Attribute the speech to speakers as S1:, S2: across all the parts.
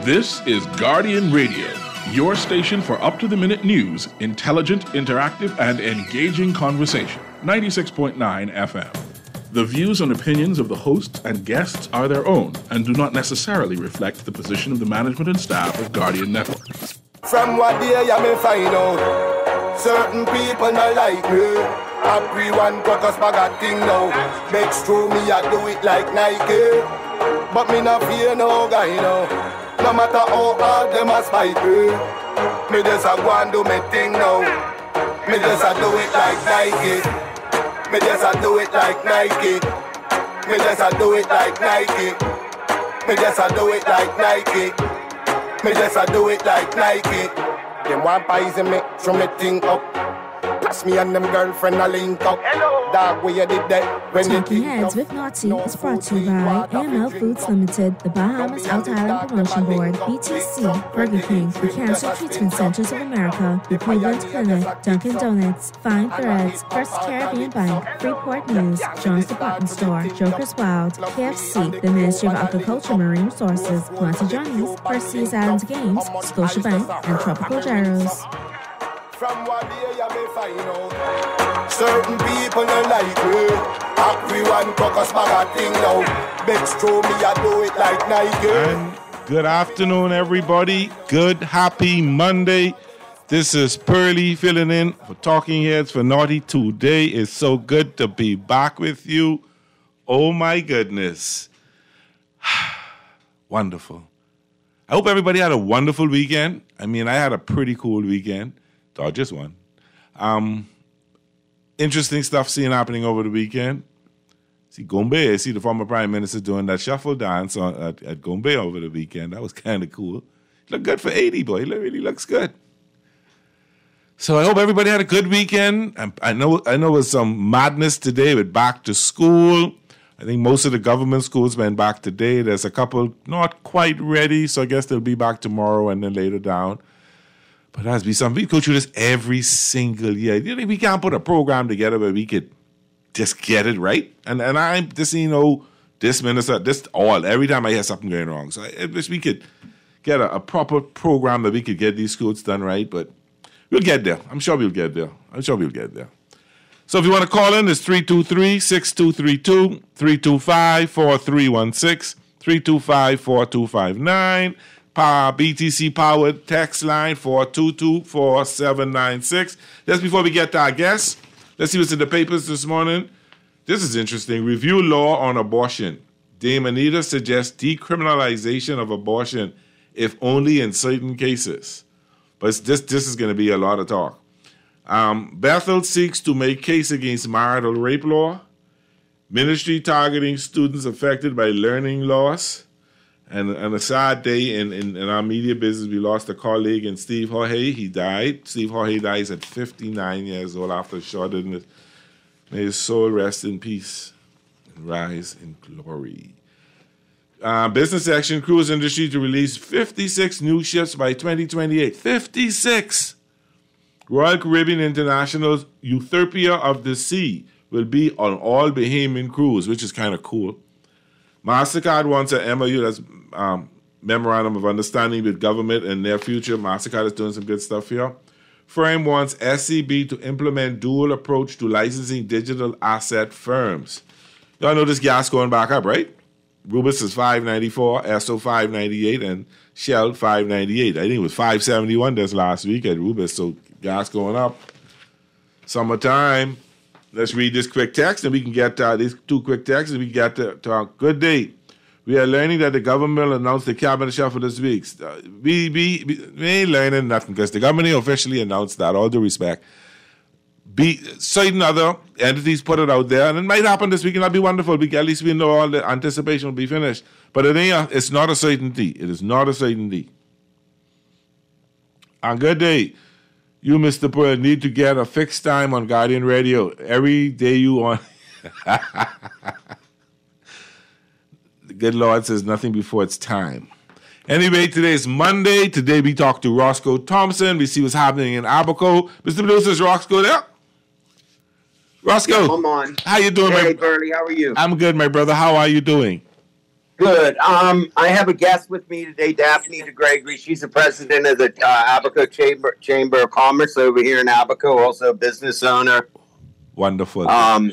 S1: This is Guardian Radio, your station for up-to-the-minute news, intelligent, interactive, and engaging conversation. 96.9 FM. The views and opinions of the hosts and guests are their own and do not necessarily reflect the position of the management and staff of Guardian Network.
S2: From what day I may find out, certain people not like me. Everyone got us bag a thing now. Next through me I do it like Nike, but me not fear no guy now. No matter how hard them a spite me just a go and do me thing now. Me just a do it like Nike. Me just a do it like Nike. Me just a do it like Nike. Me just a do it like Nike. Me just a do it like Nike. Them want poison me, throw me thing up. Plus me and them girlfriend a link up. Dog, where you did that when
S3: Talking Heads with Naughty is brought to you by AML Foods Limited, the Bahamas Out Island Promotion Board, BTC, Burger King, the Cancer Treatment Centers of America, the Cleveland Clinic, Dunkin' Donuts, Fine Threads, First Caribbean Bank, Freeport News, Jones Department Store, Joker's Wild, KFC, the Ministry of Agriculture, Marine Resources, Monty Johnny's, First Seas Islands Games, Scotiabank, and Tropical Gyros.
S2: From what day I may find out, certain people don't like me. Everyone cock us bag a thing now. Next throw me I do it like Nike.
S4: And good afternoon, everybody. Good, happy Monday. This is Pearly filling in for Talking Heads for Naughty. Today is so good to be back with you. Oh my goodness. Wonderful. I hope everybody had a wonderful weekend. I mean, I had a pretty cool weekend. Just one. Interesting stuff seeing happening over the weekend. See Gombe, I see the former Prime Minister doing that shuffle dance at Gombe over the weekend. That was kind of cool. He looked good for 80, boy. He really looks good. So I hope everybody had a good weekend. I know it was some madness today with back to school. I think most of the government schools went back today. There's a couple not quite ready, so I guess they'll be back tomorrow and then later down. But there has to be something. We go through this every single year. You know, we can't put a program together where we could just get it right. And I'm just, this minister, every time I hear something going wrong. So I wish we could get a proper program that we could get these schools done right. But we'll get there. I'm sure we'll get there. So if you want to call in, it's 323-6232, 325-4316, 325-4259. BTC powered text line 422-4796. Just before we get to our guests, let's see what's in the papers this morning. This is interesting. Review law on abortion. Dame Anita suggests decriminalization of abortion, if only in certain cases. But this is going to be a lot of talk. Bethel seeks to make case against marital rape law. Ministry targeting students affected by learning loss. And a sad day in our media business, we lost a colleague in Steve Jorge. He died. Steve Jorge dies at 59 years old after a short illness. May his soul rest in peace and rise in glory. Business Action Cruise Industry to release 56 new ships by 2028. 56! Royal Caribbean International's Euterpia of the Sea will be on all Bahamian cruise, which is kind of cool. MasterCard wants an MOU, that's Memorandum of Understanding with government and their future. MasterCard is doing some good stuff here. Firm wants SCB to implement dual approach to licensing digital asset firms. Y'all know this gas going back up, right? Rubis is $5.94, Esso $5.98, and Shell $5.98. I think it was $5.71 this last week at Rubis, so gas going up. Summertime. Let's read this quick text, and we can get these two quick texts, and we can get to our good day. We are learning that the government will announce the cabinet shuffle this week. We ain't learning nothing because the government officially announced that, all due respect. Certain other entities put it out there, and it might happen this week, and that'd be wonderful. At least we know all the anticipation will be finished. But it's not a certainty. It is not a certainty. On good day. You, Mr. Pearl, need to get a fixed time on Guardian Radio. Every day you on. The good Lord says nothing before it's time. Anyway, today is Monday. Today we talk to Roscoe Thompson. We see what's happening in Abaco. Mr. Producer, is Roscoe there? Roscoe.
S5: I'm on.
S4: How you doing,
S5: hey, Burley, how are you?
S4: I'm good, my brother. How are you doing?
S5: Good. I have a guest with me today, Daphne DeGregory. She's the president of the Abaco Chamber of Commerce over here in Abaco, also a business owner.
S4: Wonderful.
S5: I'm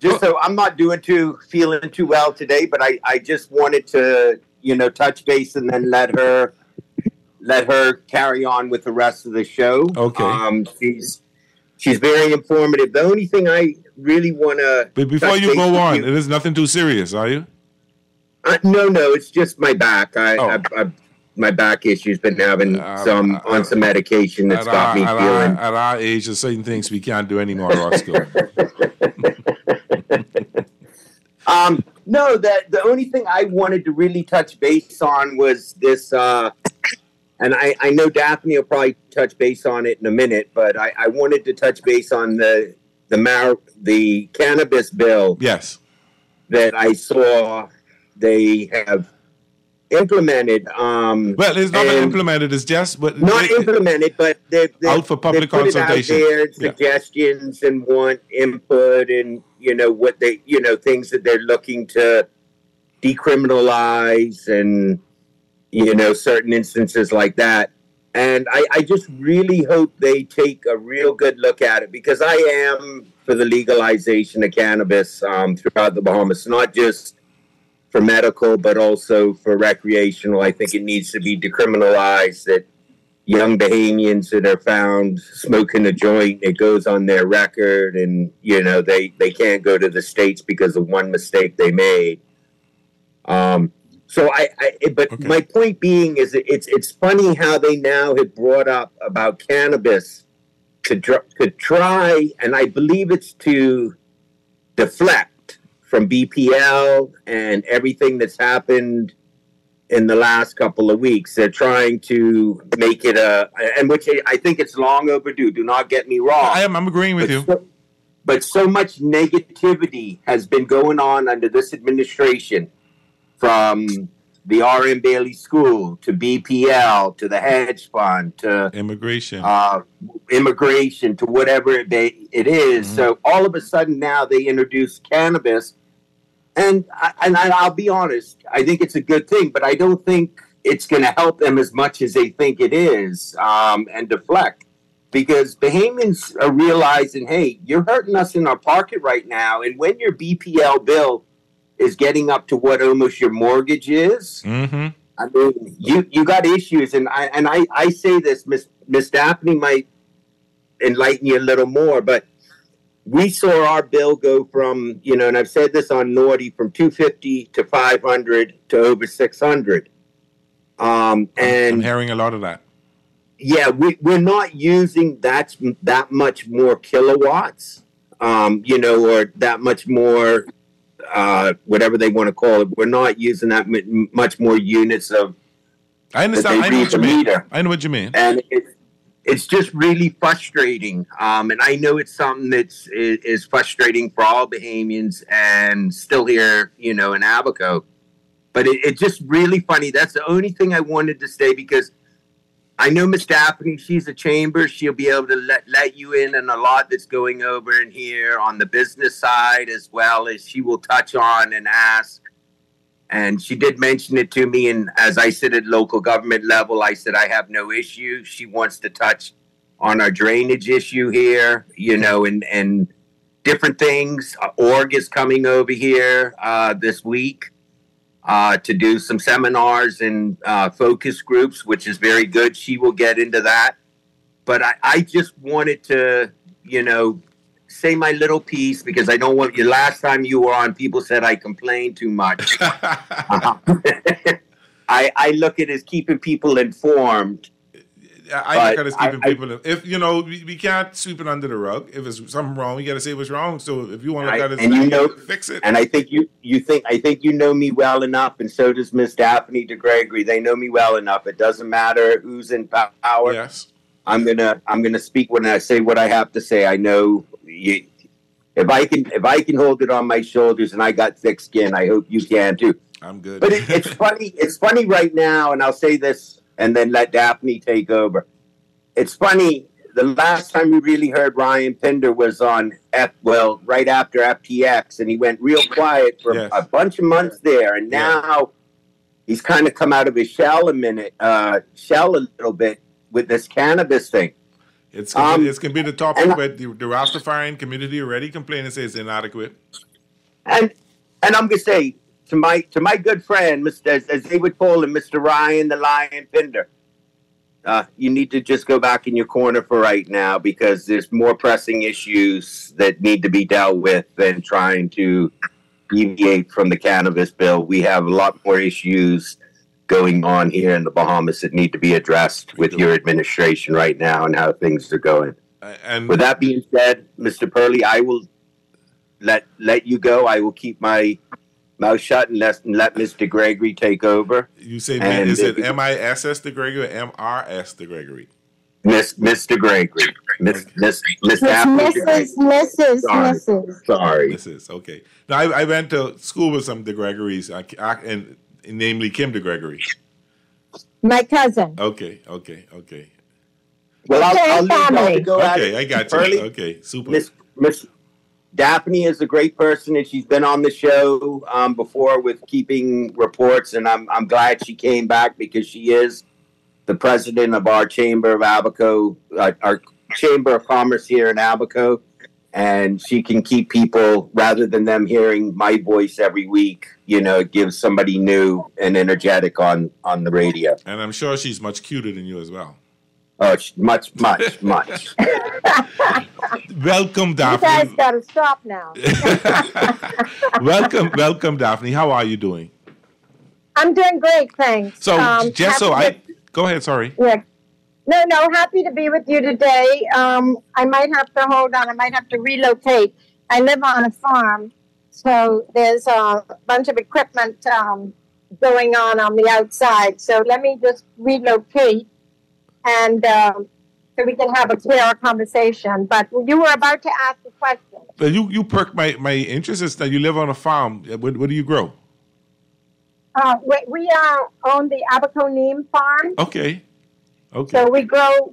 S5: not feeling too well today, but I just wanted to, touch base and then let her carry on with the rest of the show.
S4: Okay.
S5: She's very informative. The only thing I really want to...
S4: But before you go on, it is nothing too serious, are you?
S5: No, it's just my back. My back issue's been having some medication that's got me feeling...
S4: At our age, there's certain things we can't do anymore, Roscoe.
S5: No, the only thing I wanted to really touch base on was this... and I know Daphne will probably touch base on it in a minute, but I wanted to touch base on the cannabis bill.
S4: Yes.
S5: That I saw they have implemented.
S4: Well, it's not implemented. It's just
S5: implemented, but they're
S4: out for public consultation.
S5: It out there, suggestions and want input, and what they things that they're looking to decriminalize and. Certain instances like that. And I just really hope they take a real good look at it, because I am for the legalization of cannabis throughout the Bahamas, not just for medical, but also for recreational. I think it needs to be decriminalized, that young Bahamians that are found smoking a joint, it goes on their record, and, they can't go to the States because of one mistake they made. My point being is that it's funny how they now have brought up about cannabis to try, and I believe it's to deflect from BPL and everything that's happened in the last couple of weeks. They're trying to make it and which I think it's long overdue. Do not get me wrong.
S4: I'm agreeing with you.
S5: But so much negativity has been going on under this administration. From the R.M. Bailey School to BPL to the hedge fund to
S4: immigration
S5: to whatever it is. Mm-hmm. So all of a sudden now they introduce cannabis, and I'll be honest, I think it's a good thing, but I don't think it's going to help them as much as they think it is, and deflect, because Bahamians are realizing, hey, you're hurting us in our pocket right now, and when your BPL bill is getting up to what almost your mortgage is.
S4: Mm-hmm.
S5: I mean, you got issues, and I say this, Miss Daphne might enlighten you a little more, but we saw our bill go from, and I've said this on Naughty, from $250 to $500 to over $600. And
S4: I'm hearing a lot of that.
S5: Yeah, we're not using that much more kilowatts, or that much more. Whatever they want to call it, we're not using that much more units of.
S4: I understand. I know what you mean.
S5: And it's just really frustrating. And I know it's something that's is frustrating for all Bahamians and still here, in Abaco. But it's just really funny. That's the only thing I wanted to say, because I know Miss Daphne, she's a chamber. She'll be able to let you in on a lot that's going over in here on the business side, as well as she will touch on and ask. And she did mention it to me. And as I said at local government level, I said, I have no issue. She wants to touch on our drainage issue here, and different things. Org is coming over here this week. To do some seminars and focus groups, which is very good. She will get into that. But I just wanted to, say my little piece, because I don't want you. Last time you were on, people said I complained too much. I look at it as keeping people informed.
S4: I look at it as keeping people. If we can't sweep it under the rug. If it's something wrong, we got to say what's wrong. So if you want to look at it, and fix it.
S5: And I think I think you know me well enough, and so does Miss Daphne DeGregory. They know me well enough. It doesn't matter who's in power.
S4: Yes,
S5: I'm gonna speak when I say what I have to say. I know you. If I can hold it on my shoulders, and I got thick skin, I hope you can too.
S4: I'm good.
S5: But it's funny. It's funny right now, and I'll say this, and then let Daphne take over. It's funny. the last time we really heard Ryan Pinder was on right after FTX, and he went real quiet for a bunch of months there, and now he's kind of come out of his shell a little bit with this cannabis thing.
S4: It's going to be the topic, but the Rastafarian community already complain and say it's inadequate.
S5: And I'm going to say to my good friend, as they would call him, Mr. Ryan the Lion Pinder, you need to just go back in your corner for right now, because there's more pressing issues that need to be dealt with than trying to deviate from the cannabis bill. We have a lot more issues going on here in the Bahamas that need to be addressed with your administration right now and how things are going. And with that being said, Mr. Purley, I will let you go. I will keep my mouth shut and let Mr. Gregory take over.
S4: You say, is it MISS de Gregory or MRS de Gregory?
S5: Mr. Gregory. Mrs. Sorry.
S4: Mrs. Okay. Now, I went to school with some de Gregorys, and namely Kim de Gregory.
S6: My cousin.
S4: Okay.
S5: Well, I'll leave you to go at it.
S4: Okay, I got you.
S5: Early.
S4: Okay, super.
S5: Miss Daphne is a great person, and she's been on the show before with Keeping Reports, and I'm glad she came back, because she is the president of our Chamber of Abaco, our Chamber of Commerce here in Abaco, and she can keep people, rather than them hearing my voice every week, it gives somebody new and energetic on the radio.
S4: And I'm sure she's much cuter than you as well.
S5: Oh, much.
S4: Welcome, Daphne.
S6: You guys got to stop now.
S4: Welcome, Daphne. How are you doing?
S6: I'm doing great, thanks.
S4: So, go ahead. Sorry.
S6: Yeah. No. Happy to be with you today. I might have to hold on. I might have to relocate. I live on a farm, so there's a bunch of equipment going on the outside. So let me just relocate, and so we can have a clearer conversation. But you were about to ask a question.
S4: You perked my interest. Is that you live on a farm. What do you grow?
S6: We own the Abaco Neem Farm.
S4: Okay.
S6: So we grow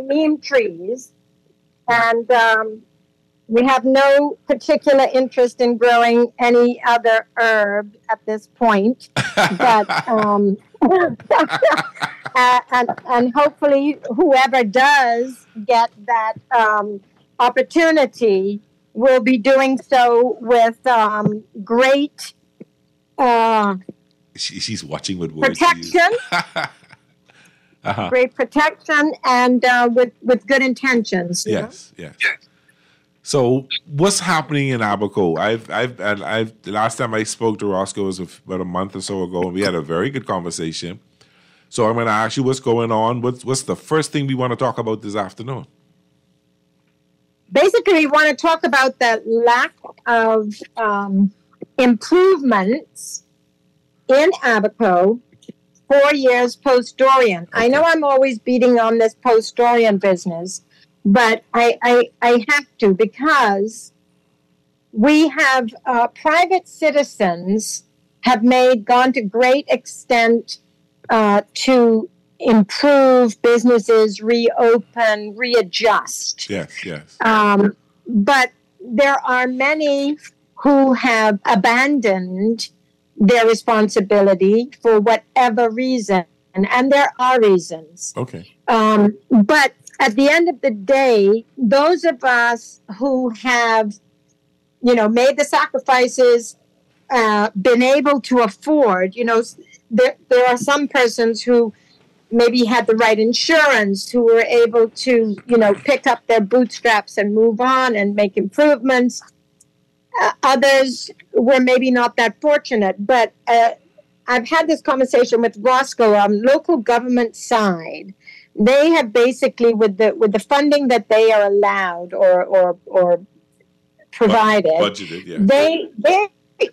S6: neem trees, and we have no particular interest in growing any other herb at this point. But and hopefully, whoever does get that opportunity will be doing so with great.
S4: She's watching with words.
S6: Protection. Great protection and with good intentions.
S4: Yes. So what's happening in Abaco? I've the last time I spoke to Roscoe was about a month or so ago, and we had a very good conversation. So I'm going to ask you what's going on. What's the first thing we want to talk about this afternoon?
S6: Basically, we want to talk about the lack of improvements in Abaco 4 years post-Dorian. Okay. I know I'm always beating on this post-Dorian business, but I have to, because we have private citizens have gone to great extent to improve businesses, reopen, readjust.
S4: Yes.
S6: But there are many who have abandoned their responsibility for whatever reason, and there are reasons.
S4: Okay.
S6: But at the end of the day, those of us who have, made the sacrifices, been able to afford, there are some persons who maybe had the right insurance, who were able to, pick up their bootstraps and move on and make improvements. Others were maybe not that fortunate, but I've had this conversation with Roscoe on local government side. They have basically, with the funding that they are allowed or provided,
S4: budgeted, yeah.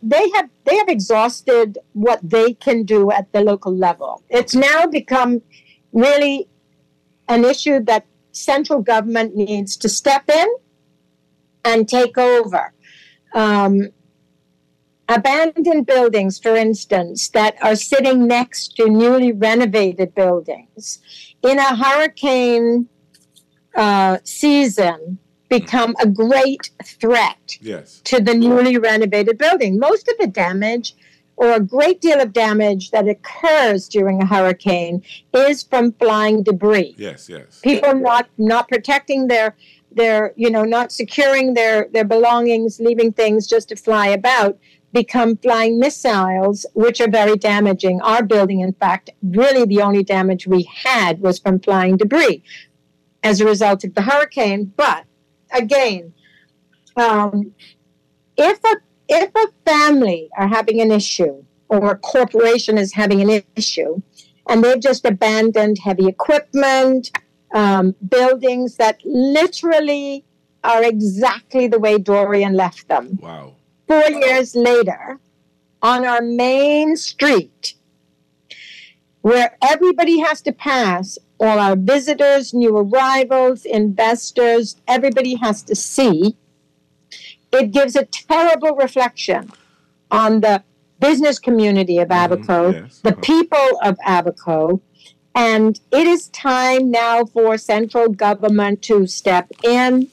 S6: They have exhausted what they can do at the local level. It's now become really an issue that central government needs to step in and take over. Abandoned buildings, for instance, that are sitting next to newly renovated buildings. In a hurricane season become a great threat
S4: Yes.
S6: to the newly renovated building. Most of the damage, or a great deal of damage that occurs during a hurricane, is from flying debris.
S4: Yes, yes.
S6: People not protecting their not securing their belongings, leaving things just to fly about, become flying missiles, which are very damaging. Our building, in fact, really the only damage we had was from flying debris as a result of the hurricane. But again, if a family are having an issue, or a corporation is having an issue, and they've just abandoned heavy equipment, buildings that literally are exactly the way Dorian left them.
S4: Wow.
S6: 4 years later, on our main street, where everybody has to pass, all our visitors, new arrivals, investors, everybody has to see, it gives a terrible reflection on the business community of Abaco,
S4: yes.
S6: the people of Abaco, and it is time now for central government to step in.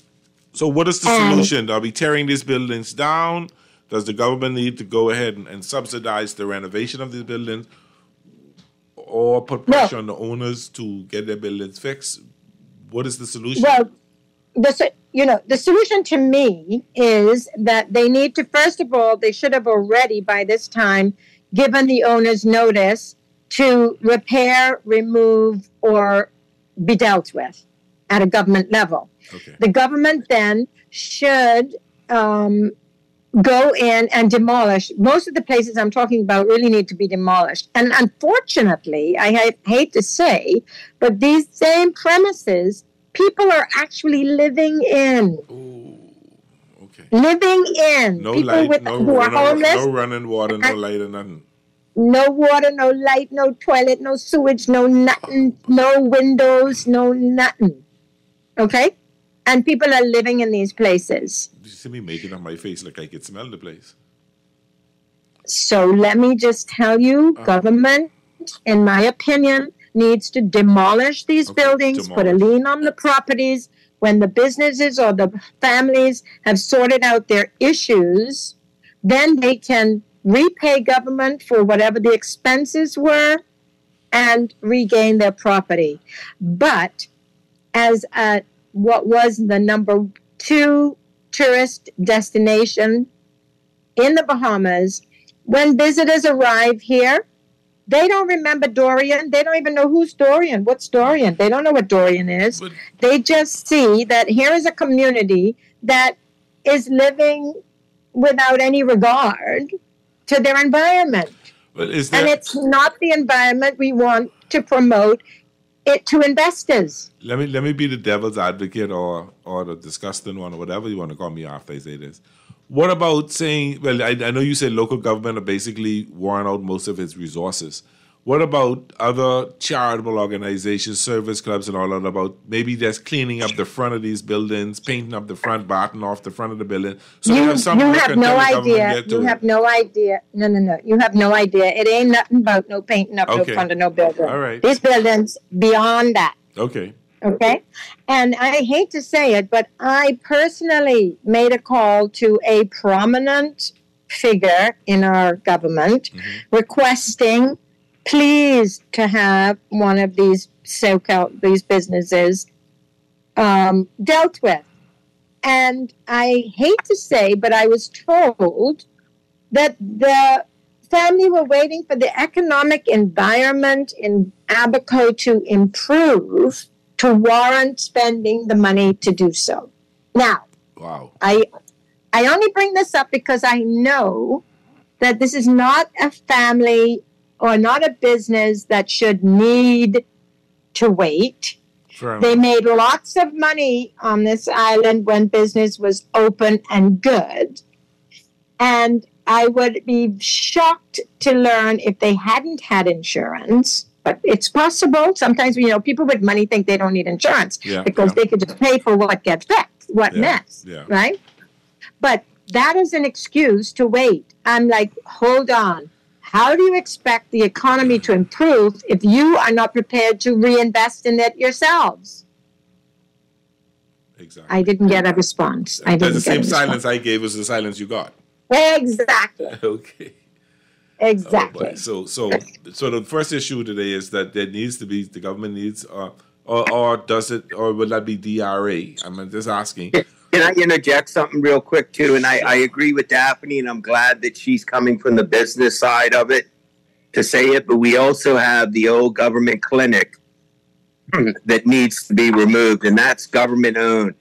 S4: So what is the solution? Are we tearing these buildings down? Does the government need to go ahead and subsidize the renovation of these buildings, or put pressure on the owners to get their buildings fixed? What is the solution?
S6: Well, the solution to me is that they need to, first of all, they should have already by this time given the owners notice to repair, remove, or be dealt with at a government level.
S4: Okay.
S6: The government then should go in and demolish. Most of the places I'm talking about really need to be demolished. And unfortunately, I hate to say, but these same premises, people are actually living in.
S4: Ooh, okay.
S6: Living in.
S4: No
S6: people
S4: light,
S6: who are homeless.
S4: no running water, no light, or nothing.
S6: No water, no light, no toilet, no sewage, no nothing, no windows, no nothing. Okay? And people are living in these places.
S4: You see me making on my face like I could smell the place.
S6: So let me just tell you, government, in my opinion, needs to demolish these buildings, put a lien on the properties. When the businesses or the families have sorted out their issues, then they can repay government for whatever the expenses were and regain their property. But as what was the number 2 tourist destination in the Bahamas, when visitors arrive here, they don't remember Dorian. They don't even know who's Dorian. What's Dorian? They don't know what Dorian is.
S4: But
S6: they just see that here is a community that is living without any regard to their environment.
S4: But
S6: and it's not the environment we want to promote it to investors.
S4: Let me be the devil's advocate or the disgusting one or whatever you want to call me after I say this. What about saying, well, I know you said local government are basically worn out most of its resources. What about other charitable organizations, service clubs and all that, about maybe just cleaning up the front of these buildings, painting up the front, batting off the front of the building? So
S6: you have no idea. You have no idea. No. You have no idea. It ain't nothing about no painting up no front of no building.
S4: All right.
S6: These buildings beyond that.
S4: Okay.
S6: Okay. And I hate to say it, but I personally made a call to a prominent figure in our government requesting, please, to have one of these these businesses dealt with. And I hate to say, but I was told that the family were waiting for the economic environment in Abaco to improve to warrant spending the money to do so. Now,
S4: wow.
S6: I only bring this up because I know that this is not a family or not a business that should need to wait. They made lots of money on this island when business was open and good. And I would be shocked to learn if they hadn't had insurance. But it's possible. Sometimes, people with money think they don't need insurance because they could just pay for what gets fixed, right? But that is an excuse to wait. I'm like, hold on. How do you expect the economy to improve if you are not prepared to reinvest in it yourselves?
S4: Exactly.
S6: I didn't get a response. I didn't
S4: the same
S6: get a
S4: silence I gave was the silence you got.
S6: Exactly.
S4: Okay.
S6: Exactly.
S4: So the first issue today is that there needs to be, the government needs, or does it, or will that be DRA? I'm just asking.
S5: Can I interject something real quick too? And I agree with Daphne, and I'm glad that she's coming from the business side of it to say it. But we also have the old government clinic that needs to be removed, and that's government owned.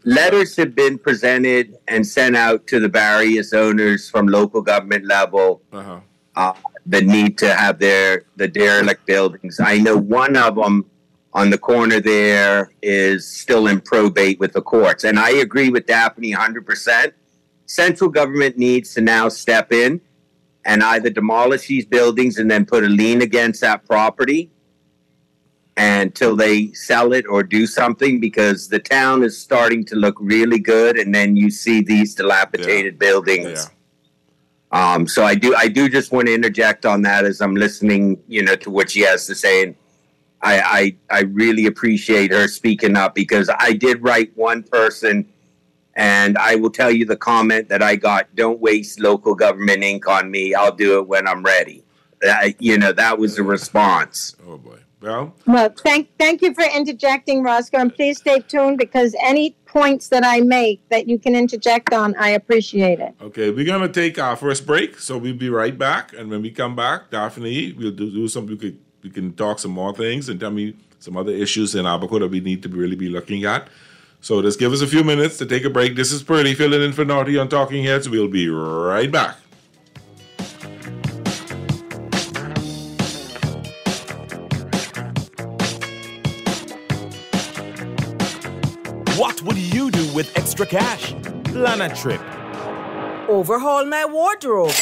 S5: Letters have been presented and sent out to the various owners from local government level that need to have the derelict buildings. I know one of them on the corner there is still in probate with the courts. And I agree with Daphne 100%. Central government needs to now step in and either demolish these buildings and then put a lien against that property until they sell it or do something, because the town is starting to look really good, and then you see these dilapidated buildings. So I do just want to interject on that as I'm listening, to what she has to say. And I really appreciate her speaking up, because I did write one person, and I will tell you the comment that I got: "Don't waste local government ink on me. I'll do it when I'm ready." That was the response.
S4: Oh boy. Well,
S6: thank you for interjecting, Roscoe, and please stay tuned, because any points that I make that you can interject on, I appreciate it.
S4: Okay, we're going to take our first break, so we'll be right back. And when we come back, Daphne, we'll do something. We can talk some more things and tell me some other issues in Abaco that we need to really be looking at. So just give us a few minutes to take a break. This is Pearlie filling in for Naughty on Talking Heads. We'll be right back.
S7: What would you do with extra cash? Plan a trip.
S8: Overhaul my wardrobe.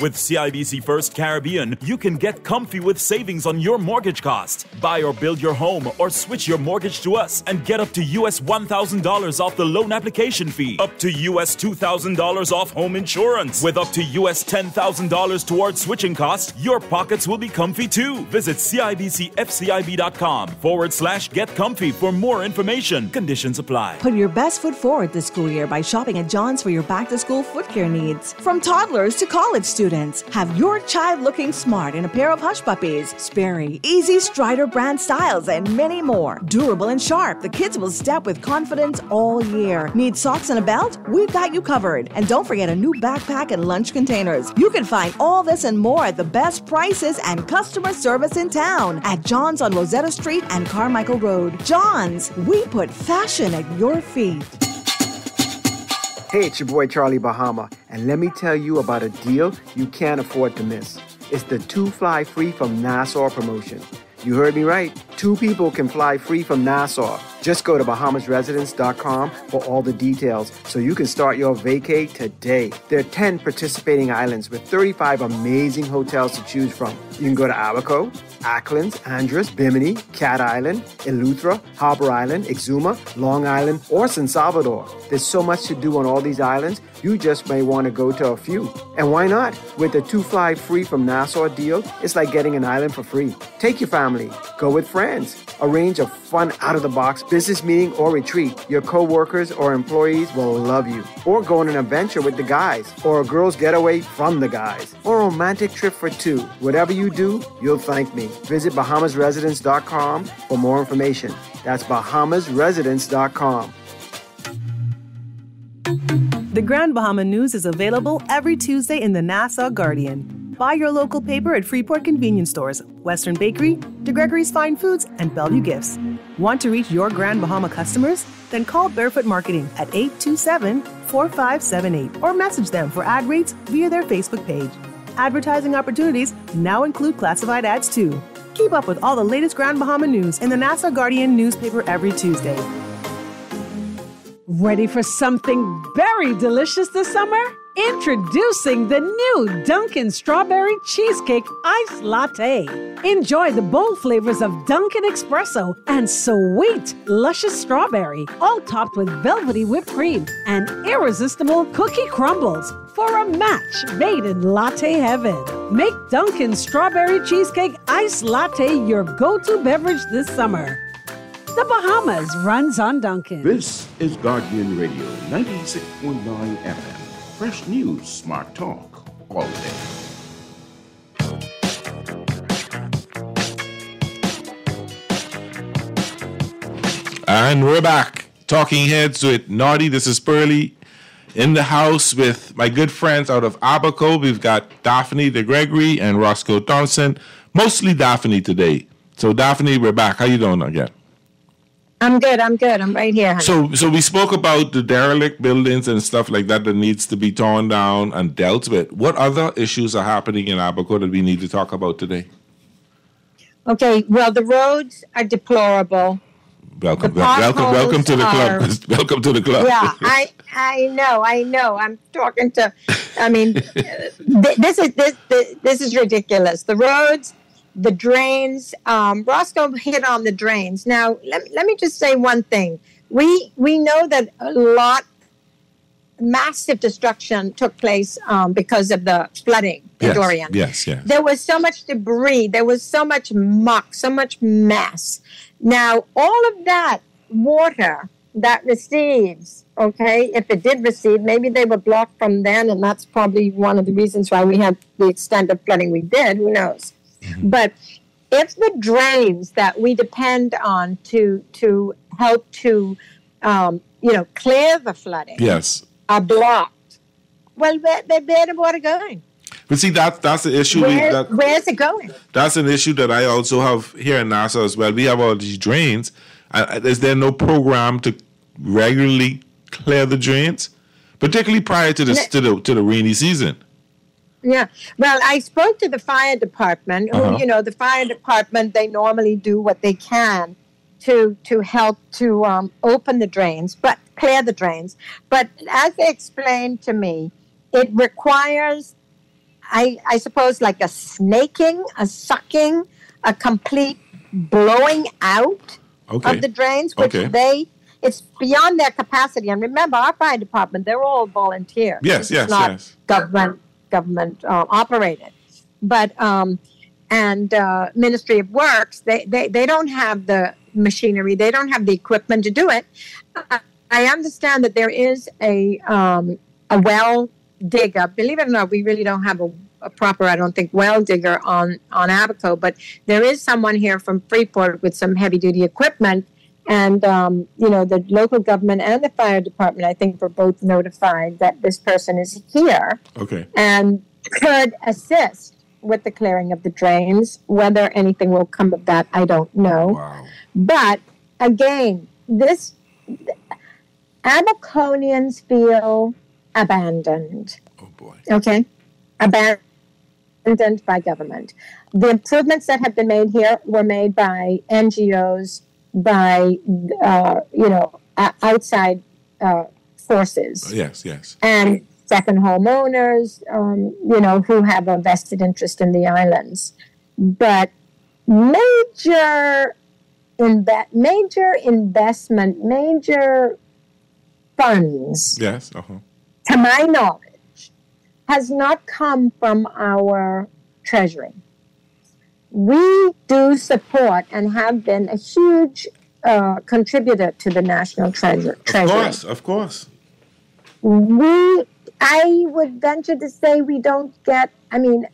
S7: With CIBC First Caribbean, you can get comfy with savings on your mortgage cost. Buy or build your home or switch your mortgage to us and get up to US $1,000 off the loan application fee. Up to US $2,000 off home insurance. With up to US $10,000 towards switching costs, your pockets will be comfy too. Visit CIBCFCIB.com/get comfy for more information. Conditions apply.
S8: Put your best foot forward this school year by shopping at John's for your back-to-school foot care needs. From toddlers to college students, have your child looking smart in a pair of Hush Puppies, Sperry, Easy Strider brand styles, and many more. Durable and sharp, the kids will step with confidence all year. Need socks and a belt? We've got you covered. And don't forget a new backpack and lunch containers. You can find all this and more at the best prices and customer service in town at John's on Rosetta Street and Carmichael Road. John's, we put fashion at your feet.
S9: Hey, it's your boy Charlie Bahama, and let me tell you about a deal you can't afford to miss. It's the 2 Fly Free from Nassau promotion. You heard me right. 2 people can fly free from Nassau. Just go to BahamasResidence.com for all the details so you can start your vacay today. There are 10 participating islands with 35 amazing hotels to choose from. You can go to Abaco, Acklands, Andros, Bimini, Cat Island, Eleuthera, Harbor Island, Exuma, Long Island, or San Salvador. There's so much to do on all these islands, you just may want to go to a few. And why not? With the 2 Fly Free from Nassau deal, it's like getting an island for free. Take your family. Go with friends. Arrange a fun out-of-the-box business meeting or retreat. Your co-workers or employees will love you. Or go on an adventure with the guys. Or a girl's getaway from the guys. Or a romantic trip for 2. Whatever you do, you'll thank me. Visit BahamasResidence.com for more information. That's BahamasResidence.com.
S10: The Grand Bahama News is available every Tuesday in the Nassau Guardian. Buy your local paper at Freeport convenience stores, Western Bakery, De Gregory's Fine Foods, and Bellevue Gifts. Want to reach your Grand Bahama customers? Then call Barefoot Marketing at 827-4578 or message them for ad rates via their Facebook page. Advertising opportunities now include classified ads too. Keep up with all the latest Grand Bahama news in the Nassau Guardian newspaper every Tuesday.
S11: Ready for something very delicious this summer? Introducing the new Dunkin' Strawberry Cheesecake Iced Latte. Enjoy the bold flavors of Dunkin' Espresso and sweet, luscious strawberry, all topped with velvety whipped cream and irresistible cookie crumbles for a match made in latte heaven. Make Dunkin' Strawberry Cheesecake Iced Latte your go-to beverage this summer. The Bahamas runs on Dunkin'.
S12: This
S1: is Guardian Radio 96.9 FM. Fresh news, smart talk, all day.
S4: And we're back. Talking Heads with Naughty. This is Pearly in the house with my good friends out of Abaco. We've got Daphne DeGregory and Roscoe Thompson. Mostly Daphne today. So Daphne, we're back. How you doing again?
S6: I'm good. I'm right here, honey.
S4: So we spoke about the derelict buildings and stuff like that needs to be torn down and dealt with. What other issues are happening in Abaco that we need to talk about today?
S6: Okay, well, the roads are deplorable.
S4: Welcome to the club. Welcome to the club.
S6: Yeah, I know. I'm talking to. I mean, this is ridiculous. The roads, the drains. Roscoe hit on the drains. Now, let me just say one thing. We know that massive destruction took place because of the flooding in Dorian.
S4: Yes.
S6: There was so much debris. There was so much muck, so much mess. Now, all of that water that receives, okay, if it did receive, maybe they were blocked from then, and that's probably one of the reasons why we had the extent of flooding we did. Who knows? Mm-hmm. But if the drains that we depend on to help to, clear the flooding are blocked, well, where's the water going?
S4: But see, that's the issue.
S6: Where's it going?
S4: That's an issue that I also have here in Nassau as well. We have all these drains. Is there no program to regularly clear the drains, particularly prior to the rainy season?
S6: Yeah. Well, I spoke to the fire department. Who, the fire department, they normally do what they can to help to open the drains, but clear the drains. But as they explained to me, it requires, I suppose, like a snaking, a sucking, a complete blowing out of the drains, which it's beyond their capacity. And remember, our fire department, they're all volunteer.
S4: Yes.
S6: Government operated. But, Ministry of Works, they don't have the machinery, they don't have the equipment to do it. I understand that there is a well digger. Believe it or not, we really don't have a proper, I don't think, well digger on Abaco, but there is someone here from Freeport with some heavy duty equipment, and the local government and the fire department, I think, were both notified that this person is here, and could assist with the clearing of the drains. Whether anything will come of that, I don't know.
S4: Wow.
S6: But again, Abaconians feel abandoned.
S4: Oh boy.
S6: Okay? Abandoned by government. The improvements that have been made here were made by NGOs, by outside forces.
S4: Yes.
S6: And second homeowners, who have a vested interest in the islands. But major investment, major funds, to my knowledge, has not come from our treasury. We do support and have been a huge contributor to the national treasury.
S4: Of course.
S6: I would venture to say we don't get, 1%,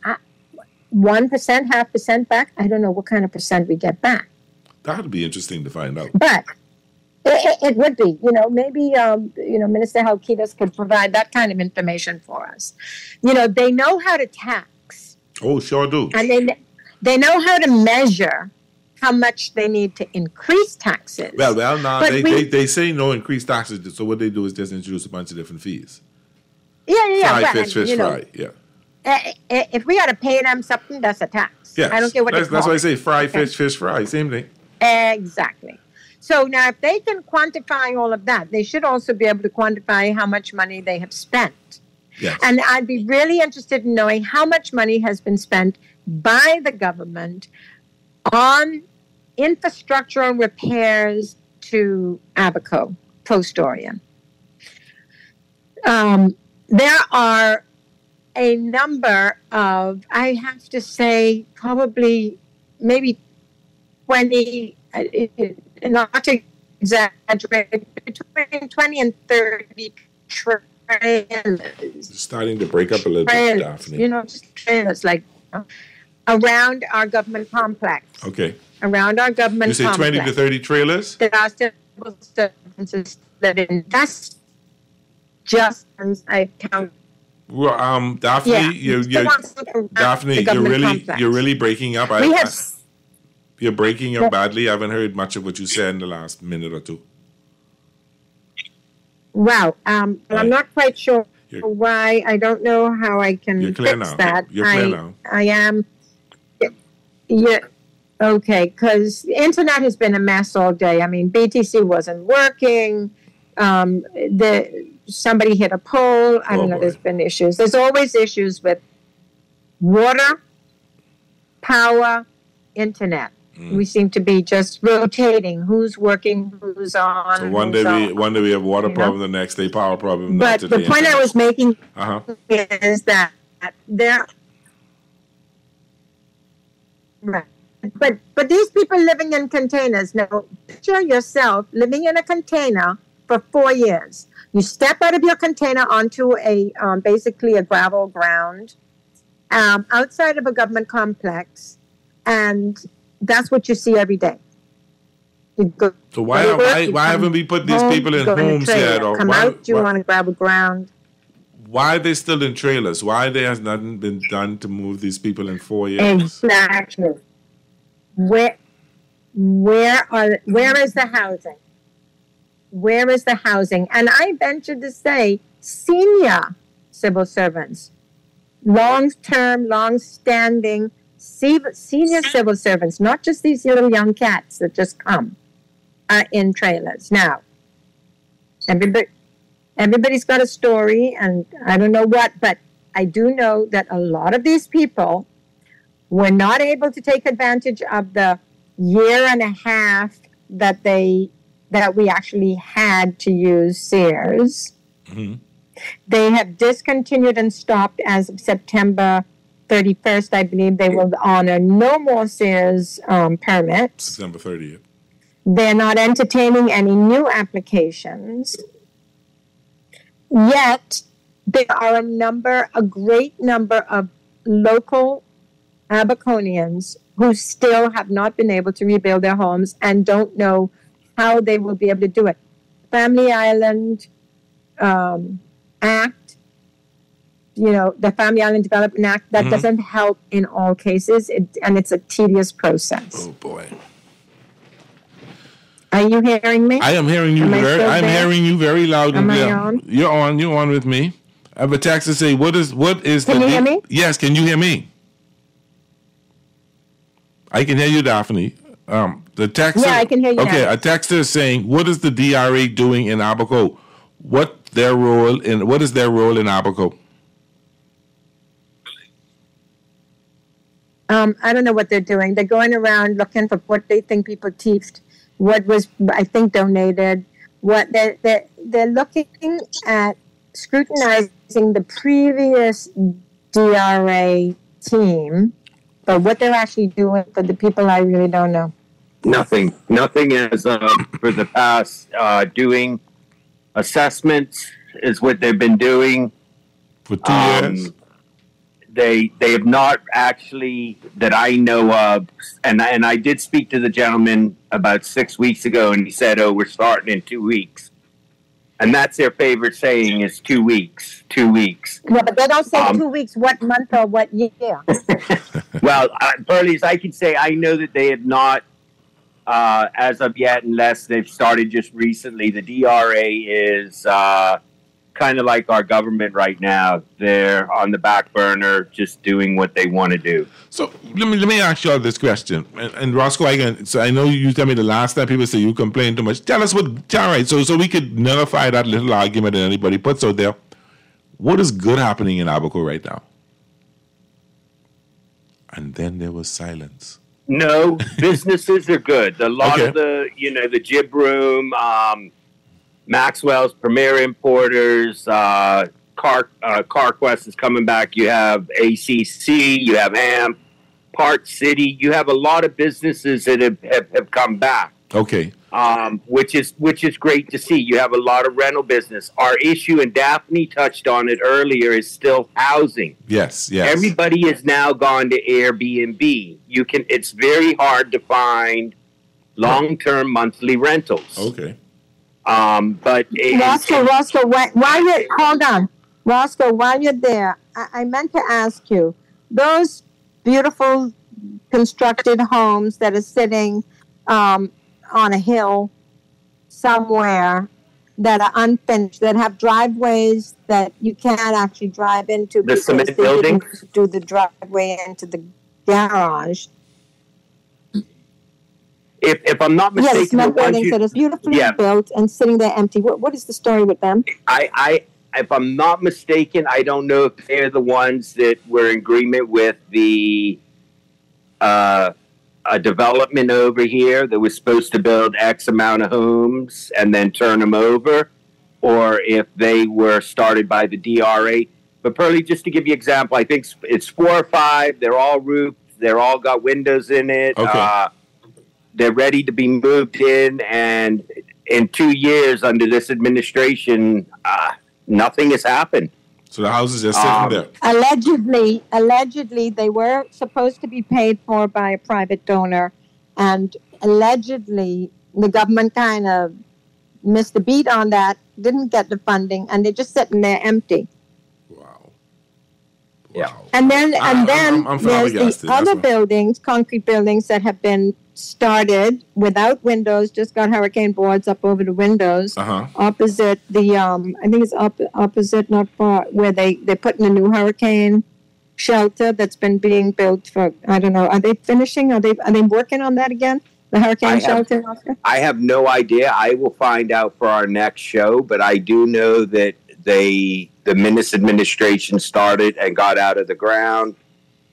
S6: 0.5% back. I don't know what kind of percent we get back.
S4: That would be interesting to find out.
S6: But it would be, maybe, Minister Halkitis could provide that kind of information for us. They know how to tax.
S4: Oh, sure do.
S6: And they know how to measure how much they need to increase taxes.
S4: Well, now they say no increased taxes. So what they do is just introduce a bunch of different fees.
S6: Yeah.
S4: Fish fry. Yeah.
S6: If we got to pay them something, that's a tax.
S4: Yes.
S6: I don't care what
S4: that's why I say fried fish fry. Same thing.
S6: Exactly. So now, if they can quantify all of that, they should also be able to quantify how much money they have spent.
S4: Yes.
S6: And I'd be really interested in knowing how much money has been spent by the government on infrastructural repairs to Abaco post-Dorian. There are a number of, I have to say, probably maybe 20, not to exaggerate, between 20 and 30 trailers.
S4: It's starting to break up a little bit, Daphne.
S6: You know, just trailers like around our government complex.
S4: Okay.
S6: Around our government
S4: complex. You say
S6: complex.
S4: 20 to 30 trailers?
S6: There are civil servants living. That's just as I count.
S4: Well, Daphne, Daphne, you're really breaking up. You're breaking up badly. I haven't heard much of what you said in the last minute or two.
S6: Wow. I'm not quite sure why. I don't know how I can fix that.
S4: You're clear now.
S6: I am. Yeah. Okay. Because the internet has been a mess all day. I mean, BTC wasn't working. Somebody hit a pole. I don't know. There's been issues. There's always issues with water, power, internet. We seem to be just rotating. Who's working? Who's on?
S4: So one day we have water problem. The next day power problem.
S6: But the point I was making is that there. Right. But these people living in containers. Now, picture yourself living in a container for 4 years. You step out of your container onto basically a gravel ground outside of a government complex, and that's what you see every day.
S4: So why haven't we put these people in homes yet? Or
S6: come out, you on a gravel ground.
S4: Why are they still in trailers? Why has nothing been done to move these people in 4 years?
S6: Exactly. Where is the housing? Where is the housing? And I venture to say senior civil servants, long-term, long-standing senior civil servants, not just these little young cats that just come, are in trailers. Now, everybody's got a story, and I don't know what, but I do know that a lot of these people were not able to take advantage of the year and a half that we actually had to use Sears. Mm-hmm. They have discontinued and stopped as of September 31st. I believe they will honor no more Sears permits.
S4: September 30th.
S6: They're not entertaining any new applications. Yet, there are a great number of local Abaconians who still have not been able to rebuild their homes and don't know how they will be able to do it. Family Island Act, the Family Island Development Act, that doesn't help in all cases, and it's a tedious process.
S4: Oh, boy.
S6: Are you hearing me?
S4: I am hearing you. I'm hearing you very loud and clear.
S6: On?
S4: You're on with me. I have a text to say, what is
S6: Can you hear me?
S4: Yes, can you hear me? I can hear you, Daphne. The text.
S6: Yeah, I can hear you.
S4: Okay,
S6: now.
S4: a texter is saying, what is the DRA doing in Abaco? What is their role in Abaco?
S6: I don't know what they're doing. They're going around looking for what they think people teethed, what was, I think, donated. What they're looking at scrutinizing the previous DRA team, but what they're actually doing for the people, I really don't know.
S5: Nothing as for the past doing assessments is what they've been doing
S4: for 2 years.
S5: They have not actually, that I know of, and I did speak to the gentleman about 6 weeks ago, and he said, "Oh, we're starting in 2 weeks," and that's their favorite saying is 2 weeks. 2 weeks.
S6: No, but they don't say 2 weeks. What month or what year?
S5: Well, Burley's, I can say I know that they have not. As of yet, unless they've started just recently. The DRA is kind of like our government right now. They're on the back burner, just doing what they want to do.
S4: So let me ask you all this question. And Roscoe, again, so I know you tell me the last time people say you complain too much. Tell us all right, so we could nullify that little argument that anybody puts out there. What is good happening in Abaco right now? And then there was silence.
S5: No, businesses are good. A lot of the Jib Room, Maxwell's, Premier Importers, CarQuest is coming back. You have ACC, you have Park City. You have a lot of businesses that have come back.
S4: Okay.
S5: which is great to see. You have a lot of rental business. Our issue, and Daphne touched on it earlier, is still housing.
S4: Yes.
S5: Everybody has now gone to Airbnb. It's very hard to find long-term monthly rentals.
S4: Okay.
S5: But
S6: Roscoe, hold on. Roscoe, while you're there, I meant to ask you, those beautiful constructed homes that are sitting on a hill somewhere that are unfinished, that have driveways that you can't actually drive into
S5: the cement building,
S6: do the driveway into the garage.
S5: If I'm not mistaken,
S6: yes, cement buildings that are beautifully built and sitting there empty. What is the story with them?
S5: If I'm not mistaken, I don't know if they're the ones that were in agreement with the a development over here that was supposed to build X amount of homes and then turn them over, or if they were started by the DRA. But Pearlie, just to give you an example, I think it's 4 or 5. They're all roofed. They're all got windows in it.
S4: Okay.
S5: They're ready to be moved in, and in 2 years under this administration, nothing has happened.
S4: So the houses are sitting there.
S6: Allegedly, they were supposed to be paid for by a private donor, and allegedly the government kind of missed the beat on that, didn't get the funding, and they're just sitting there empty.
S4: Wow.
S5: Yeah.
S6: And then
S4: I'm
S6: there's the other buildings, concrete buildings that have been started without windows, just got hurricane boards up over the windows, opposite the I think it's opposite, not far, where they're putting a new hurricane shelter that's been being built for, I don't know, are they finishing, are they working on that again, the hurricane shelter?
S5: I have no idea. I will find out for our next show, but I do know that the Minnis administration started and got out of the ground.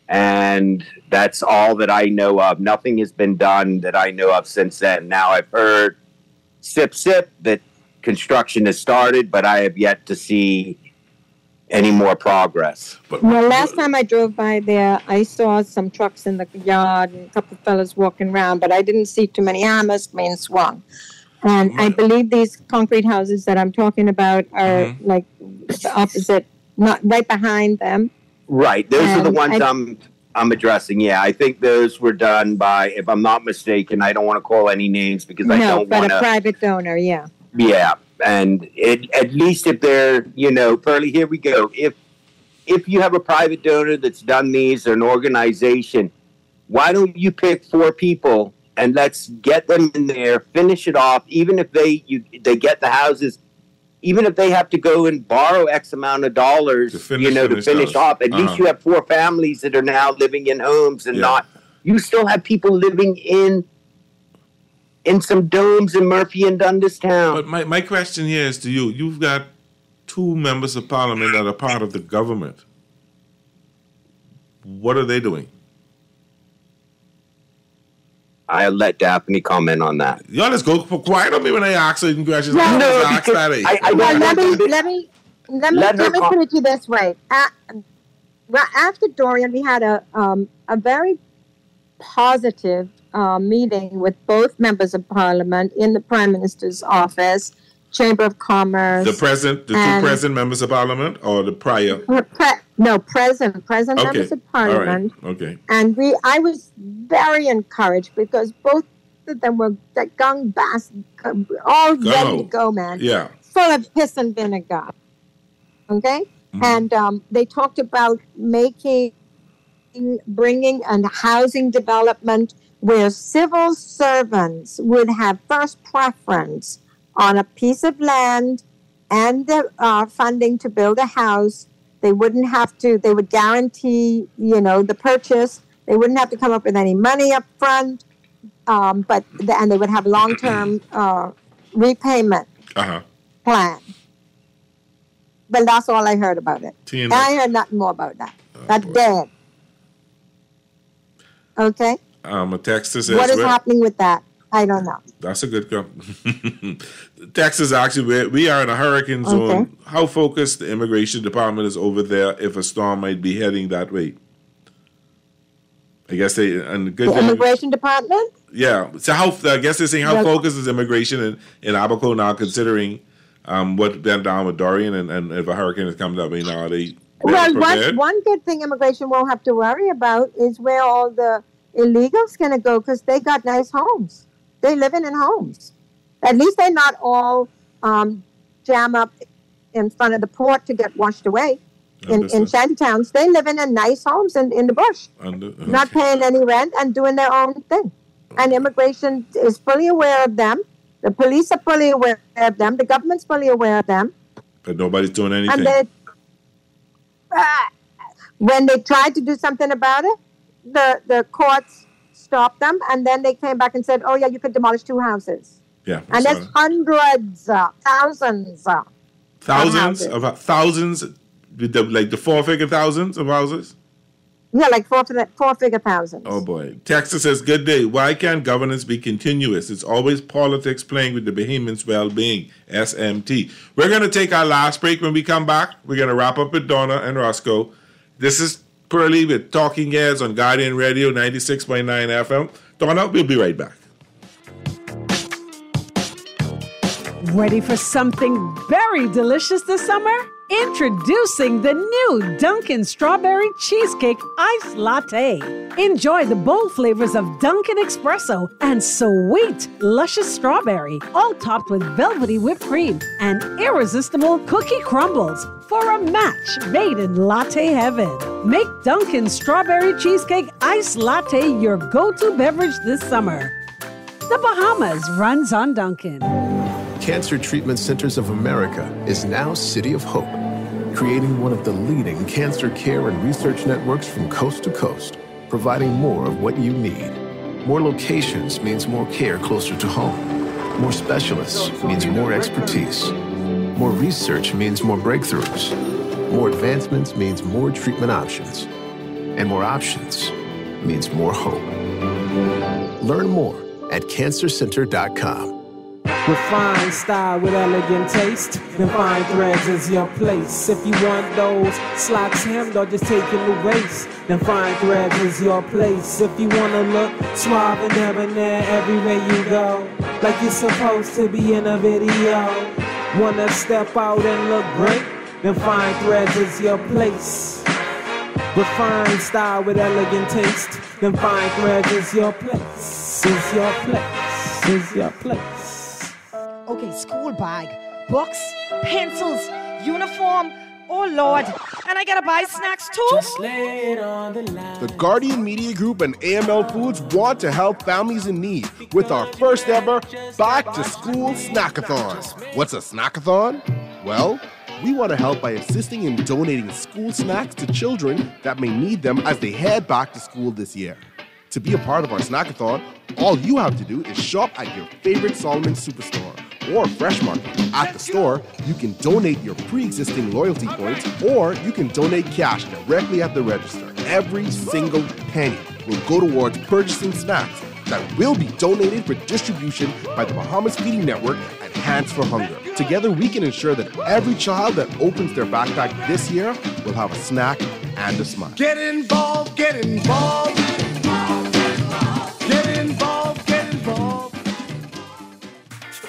S5: And that's all that I know of. Nothing has been done that I know of since then. Now I've heard sip that construction has started, but I have yet to see any more progress.
S6: Well, last time I drove by there, I saw some trucks in the yard and a couple of fellas walking around, but I didn't see too many hammers being swung. And I believe these concrete houses that I'm talking about are like the opposite, not right behind them.
S5: Right. Those are the ones I'm addressing. Yeah, I think those were done by, if I'm not mistaken, I don't want to call any names because I don't want to.
S6: No, but a private donor, yeah.
S5: Yeah, and at least if they're, Pearlie, here we go. If you have a private donor that's done these, or an organization, why don't you pick 4 people and let's get them in there, finish it off, even if they get the houses. Even if they have to go and borrow X amount of dollars, to finish off, at least you have 4 families that are now living in homes and you still have people living in some domes in Murphy and Dundas Town.
S4: But my question here is to you. You've got 2 members of parliament that are part of the government. What are they doing?
S5: I'll let Daphne comment on that.
S4: Y'all just go quiet on me when I ask certain questions.
S6: Let me put it to you this way. After Dorian, we had a very positive meeting with both members of Parliament in the Prime Minister's office, Chamber of Commerce.
S4: The 2 present members of Parliament, or the prior?
S6: Present members of Parliament.
S4: All right. Okay.
S6: And I was very encouraged because both of them were gung bass, all ready to go, man.
S4: Yeah.
S6: Full of piss and vinegar. Okay? Mm-hmm. And they talked about bringing a housing development where civil servants would have first preference on a piece of land and the funding to build a house. They wouldn't have to, they would guarantee, the purchase. They wouldn't have to come up with any money up front, and they would have long-term repayment plan. But that's all I heard about it. And I heard nothing more about that. That's dead. Okay?
S4: A text says,
S6: what is happening with that? I don't know.
S4: That's a good go. Texas, actually, we are in a hurricane zone. Okay. How focused the immigration department is over there if a storm might be heading that way? I guess they and good
S6: the immigration department.
S4: Yeah. So how I guess they're saying how focused is immigration in Abaco now, considering what went down with Dorian and if a hurricane is coming up, are they prepared?
S6: One good thing immigration won't have to worry about is where all the illegals going to go, because they got nice homes. They living in homes. At least they're not all jam up in front of the port to get washed away. In shantytowns, they live in nice homes in the bush, not paying any rent and doing their own thing. And immigration is fully aware of them. The police are fully aware of them. The government's fully aware of them.
S4: But nobody's doing anything.
S6: And when they tried to do something about it, the courts stopped them, and then they came back and said, "Oh yeah, you could demolish 2 houses."
S4: Yeah,
S6: and there's hundreds, thousands
S4: with the 4-figure thousands of houses.
S6: Yeah, like 4-figure thousands.
S4: Oh boy. Texas says, good day. Why can't governance be continuous? It's always politics playing with the Bahamians' well-being. SMT. We're going to take our last break. When we come back, we're going to wrap up with Donna and Roscoe. This is Pearlie with Talking Heads on Guardian Radio 96.9 FM. Donna, we'll be right back.
S11: Ready for something very delicious this summer? Introducing the new Dunkin' Strawberry Cheesecake Iced Latte. Enjoy the bold flavors of Dunkin' Espresso and sweet, luscious strawberry, all topped with velvety whipped cream and irresistible cookie crumbles for a match made in latte heaven. Make Dunkin' Strawberry Cheesecake Iced Latte your go-to beverage this summer. The Bahamas runs on Dunkin'.
S12: Cancer Treatment Centers of America is now City of Hope, creating one of the leading cancer care and research networks from coast to coast, providing more of what you need. More locations means more care closer to home. More specialists means more expertise. More research means more breakthroughs. More advancements means more treatment options. And more options means more hope. Learn more at cancercenter.com.
S13: Refined style with elegant taste. Then fine threads is your place. If you want those slacks hemmed or just taking the waist, then fine threads is your place. If you wanna look suave and debonair everywhere you go, like you're supposed to be in a video, wanna step out and look great, then fine threads is your place. Refined style with elegant taste. Then fine threads is your place. Is your place. Is your place.
S14: Okay, school bag, books, pencils, uniform, oh Lord, and I gotta buy snacks too?
S13: Just lay it on the line.
S15: The Guardian Media Group and AML Foods want to help families in need with our first ever Back to School Snackathon. What's a snackathon? Well, we want to help by assisting in donating school snacks to children that may need them as they head back to school this year. To be a part of our snackathon, all you have to do is shop at your favorite Solomon Superstore or Fresh Market. At the store, you can donate your pre-existing loyalty points, or you can donate cash directly at the register. Every single penny will go towards purchasing snacks that will be donated for distribution by the Bahamas Feeding Network and Hands for Hunger. Together, we can ensure that every child that opens their backpack this year will have a snack and a smile.
S2: Get involved, get involved. Get involved, get involved.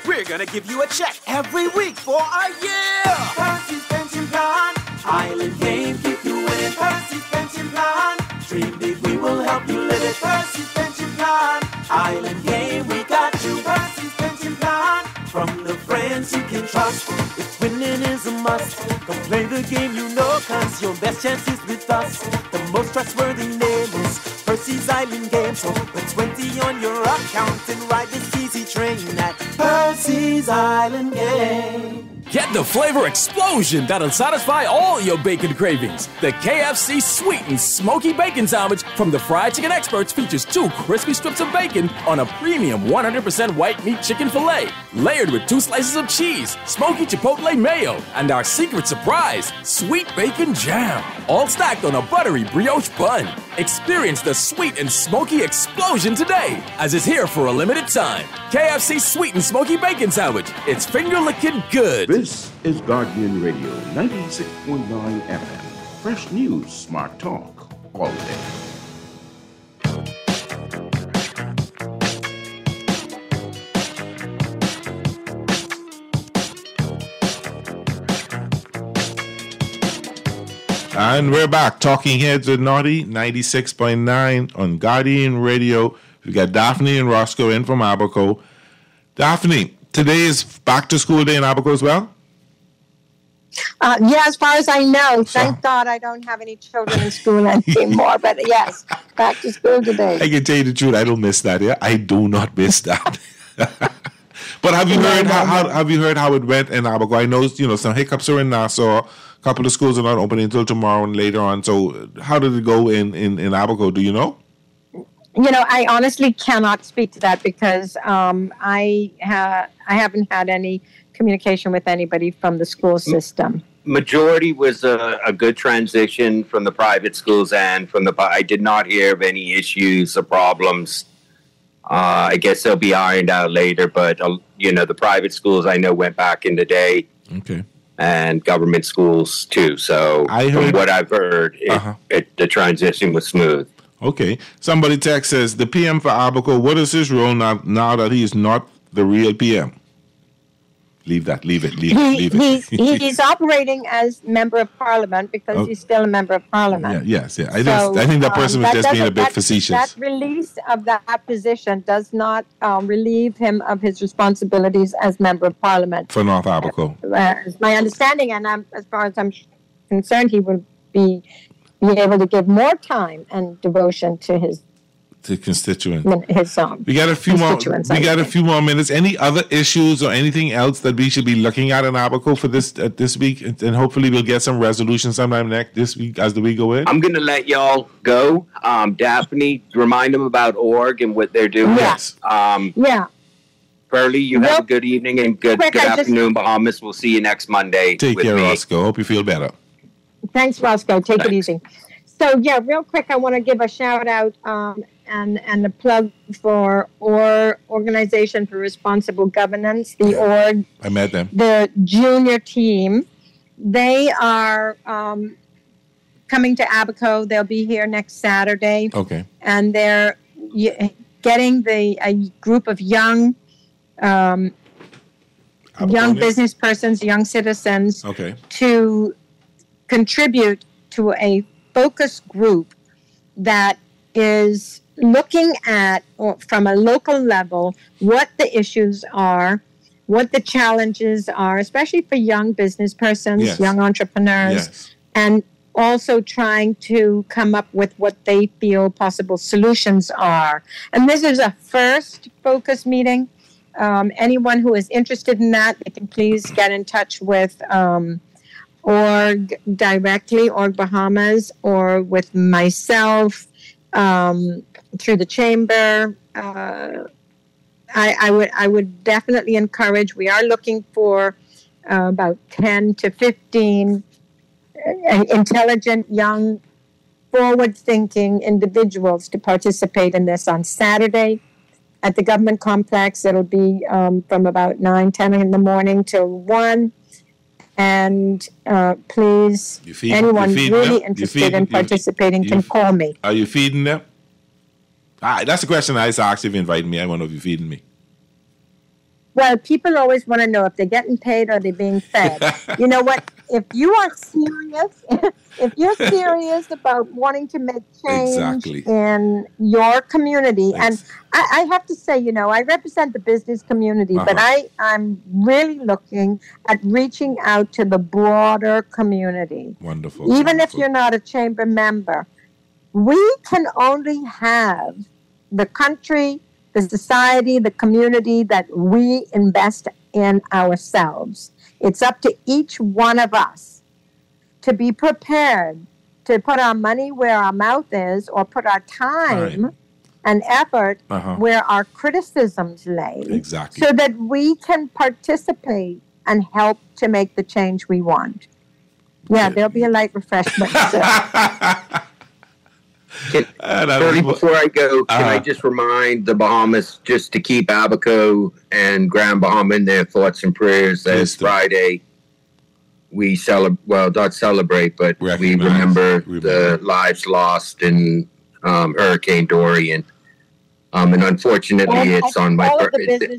S16: We're gonna give you a check every week for a year.
S17: Percy's Pension Plan. Island Game, keep you winning. Percy's Pension Plan. Dream big, we will help you live it. Percy's Pension Plan. Island Game, we got you. Percy's Pension Plan. From the friends you can trust. If winning is a must, come play the game you know, cause your best chance is with us. The most trustworthy name is Percy's Island Game. So put 20 on your account and ride this easy train at Percy's Island Game.
S7: Get the flavor explosion that'll satisfy all your bacon cravings. The KFC Sweet and Smoky Bacon Sandwich from the Fried Chicken Experts features 2 crispy strips of bacon on a premium 100% white meat chicken filet, layered with 2 slices of cheese, smoky chipotle mayo, and our secret surprise, sweet bacon jam, all stacked on a buttery brioche bun. Experience the sweet and smoky explosion today, as it's here for a limited time. KFC Sweet and Smoky Bacon Sandwich. It's finger-licking good.
S1: This is Guardian Radio 96.9 FM. Fresh news, smart talk, all day.
S4: And we're back. Talking Heads with Naughty, 96.9 on Guardian Radio. We got Daphne and Roscoe in from Abaco. Daphne, today is back to school day in Abaco as well?
S6: Yeah, as far as I know. Thank God I don't have any children in school anymore. But yes, back to school today.
S4: I can tell you the truth, I don't miss that. Yeah, I do not miss that. But have you heard how it went in Abaco? I know some hiccups are in Nassau. A couple of schools are not opening until tomorrow and later on. So how did it go in Abaco? Do you know?
S6: I honestly cannot speak to that because I haven't had any communication with anybody from the school system.
S5: Majority was a good transition from the private schools and from I did not hear of any issues or problems. I guess they'll be ironed out later, but the private schools I know went back in the day.
S4: Okay.
S5: And government schools too. So from what I've heard, the transition was smooth.
S4: Okay. Somebody text says, the PM for Abaco, what is his role now that he is not the real PM? Leave it.
S6: He's operating as member of parliament because he's still a member of parliament.
S4: Yeah. I think that person was just being a bit facetious.
S6: That release of that position does not relieve him of his responsibilities as member of parliament.
S4: For North Abaco.
S6: Is my understanding, and as far as I'm concerned, he will be able to give more time and devotion to his
S4: constituents.
S6: We
S4: got a few more minutes. Any other issues or anything else that we should be looking at in Abaco for this week, and hopefully we'll get some resolution sometime this week as the week go in.
S5: I'm going to let y'all go. Daphne, remind them about org and what they're doing.
S4: Yes.
S5: Pearlie, you have a good evening and good afternoon, Bahamas. We'll see you next Monday.
S4: Take care, Roscoe. Hope you feel better.
S6: Thanks, Roscoe. Take it easy. So, real quick, I want to give a shout out and a plug for Organization for Responsible Governance, the org.
S4: I met them.
S6: The junior team. They are coming to Abaco. They'll be here next Saturday.
S4: Okay.
S6: And they're getting a group of young business persons, young citizens, to contribute to a focus group that is looking at, from a local level, what the issues are, what the challenges are, especially for young business persons, young entrepreneurs, and also trying to come up with what they feel possible solutions are. And this is a first focus meeting. Anyone who is interested in that, they can please get in touch with org directly, Org Bahamas, or with myself through the chamber. I would definitely encourage. We are looking for about 10 to 15 intelligent, young, forward-thinking individuals to participate in this on Saturday at the government complex. It'll be from about 9-10 in the morning till 1. And please, anyone really interested in participating can call me.
S4: Are you feeding them? That's a question I asked if you invited me. I want to know if you're feeding me.
S6: Well, people always want to know if they're getting paid or they're being fed. You know what? If you are serious, if you're serious about wanting to make change in your community, and I have to say, I represent the business community, but I'm really looking at reaching out to the broader community.
S4: Wonderful.
S6: Even if you're not a chamber member, we can only have the country, the society, the community that we invest in ourselves. It's up to each one of us to be prepared to put our money where our mouth is, or put our time and effort where our criticisms lay.
S4: Exactly.
S6: So that we can participate and help to make the change we want. Yeah, there'll be a light refreshment.
S5: Before I go, can I just remind the Bahamas just to keep Abaco and Grand Bahama in their thoughts and prayers as Friday we not celebrate, but we remember the lives lost in Hurricane Dorian. And unfortunately, it's on my birthday.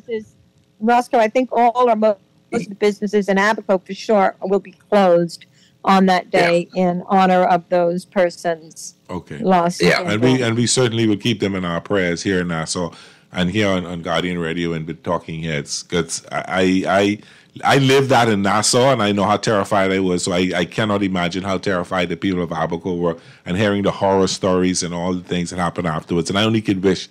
S6: Roscoe, I think most of the businesses in Abaco for sure will be closed on that day in honor of those persons lost.
S4: Yeah, and we certainly will keep them in our prayers here in Nassau and here on Guardian Radio and with Talking Heads. Because I lived that in Nassau, and I know how terrified I was, so I cannot imagine how terrified the people of Abaco were, and hearing the horror stories and all the things that happened afterwards. And I only could wish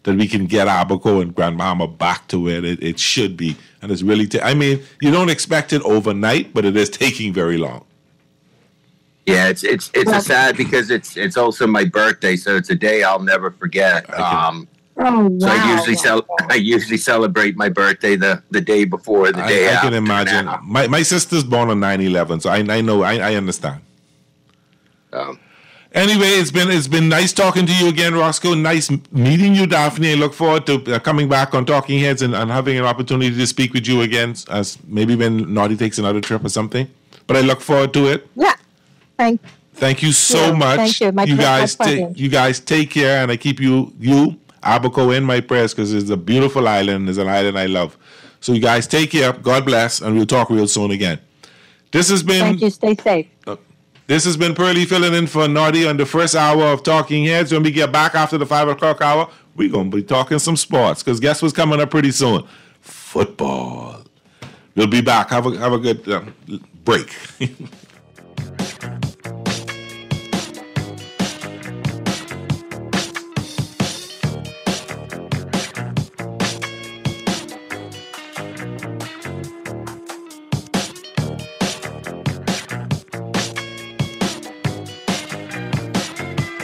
S4: that we can get Abaco and Grand Bahama back to where it should be. And it's really, I mean, you don't expect it overnight, but it is taking very long.
S5: Yeah, it's a sad because it's also my birthday, so it's a day I'll never forget.
S6: Oh, wow.
S5: So I usually celebrate my birthday the day before, the day after.
S4: I can imagine. My sister's born on 9/11, so I know, I understand. Anyway, it's been nice talking to you again, Roscoe. Nice meeting you, Daphne. I look forward to coming back on Talking Heads and having an opportunity to speak with you again, as maybe when Naughty takes another trip or something. But I look forward to it.
S6: Yeah.
S4: Thank you so much.
S6: Thank you.
S4: You guys take care, and I keep you Abaco in my prayers, because it's a beautiful island. It's an island I love. So you guys take care. God bless, and we'll talk real soon again. This has been.
S6: Thank you. Stay safe.
S4: This has been Pearlie filling in for Naughty on the first hour of Talking Heads. When we get back after the 5 o'clock hour, we're going to be talking some sports, because guess what's coming up pretty soon? Football. We'll be back. Have a good break.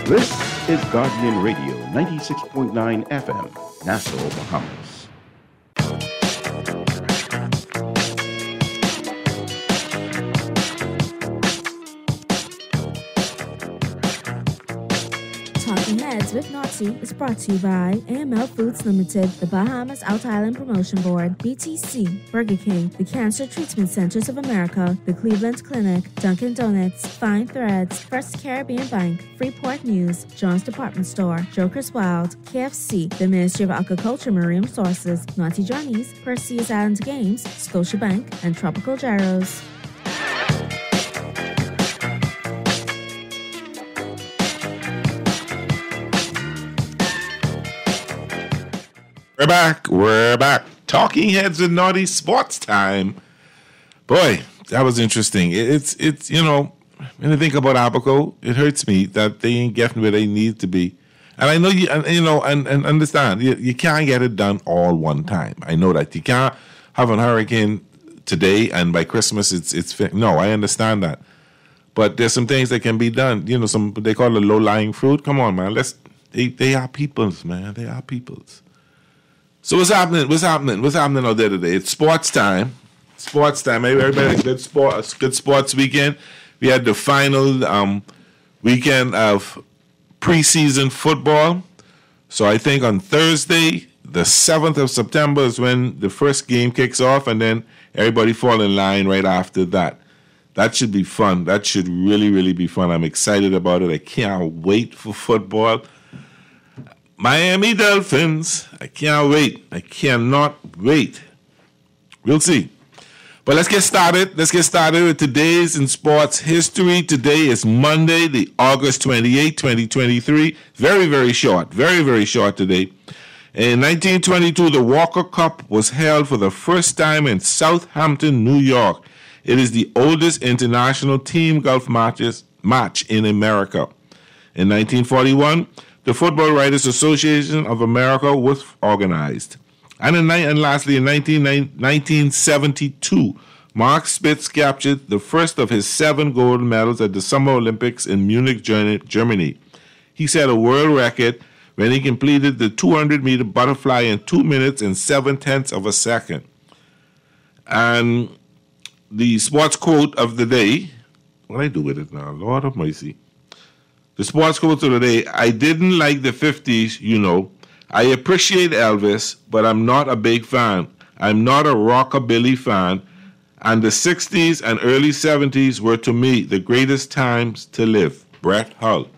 S18: This is Guardian Radio, 96.9 FM, Nassau, Bahamas.
S3: Talking Heads with Naughty is brought to you by AML Foods Limited, the Bahamas Out Island Promotion Board, BTC, Burger King, the Cancer Treatment Centers of America, the Cleveland Clinic, Dunkin' Donuts, Fine Threads, First Caribbean Bank, Freeport News, John's Department Store, Joker's Wild, KFC, the Ministry of Agriculture and Marine Resources, Naughty Johnny's, Perseus Island Games, Scotiabank, and Tropical Gyros.
S4: We're back. Talking Heads and Naughty Sports Time. Boy, that was interesting. It's you know, when I think about Abaco, it hurts me that they ain't getting where they need to be. And I know and understand, you can't get it done all one time. I know that. You can't have a hurricane today and by Christmas it's no, I understand that. But there's some things that can be done. You know, they call it low-lying fruit. Come on, man. They are peoples, man. They are peoples. So what's happening out there today? It's sports time. Everybody had a good sports weekend. We had the final weekend of preseason football. So I think on Thursday, the 7th of September is when the first game kicks off, and then everybody fall in line right after that. That should be fun. That should really, really be fun. I'm excited about it. I can't wait for football. Miami Dolphins. I can't wait. I cannot wait. We'll see. But let's get started. Let's get started with today's in sports history. Today is Monday, the August 28, 2023. Very, very short. Very, very short today. In 1922, the Walker Cup was held for the first time in Southampton, New York. It is the oldest international team golf match in America. In 1941, the Football Writers Association of America was organized. And lastly, in 1972, Mark Spitz captured the first of his 7 gold medals at the Summer Olympics in Munich, Germany. He set a world record when he completed the 200-meter butterfly in 2 minutes and 7/10 of a second. And the sports quote of the day, what do I do with it now? Lord of mercy. The sports quote of the day, I didn't like the 50s, you know. I appreciate Elvis, but I'm not a big fan. I'm not a rockabilly fan. And the 60s and early 70s were, to me, the greatest times to live. Brett Hull.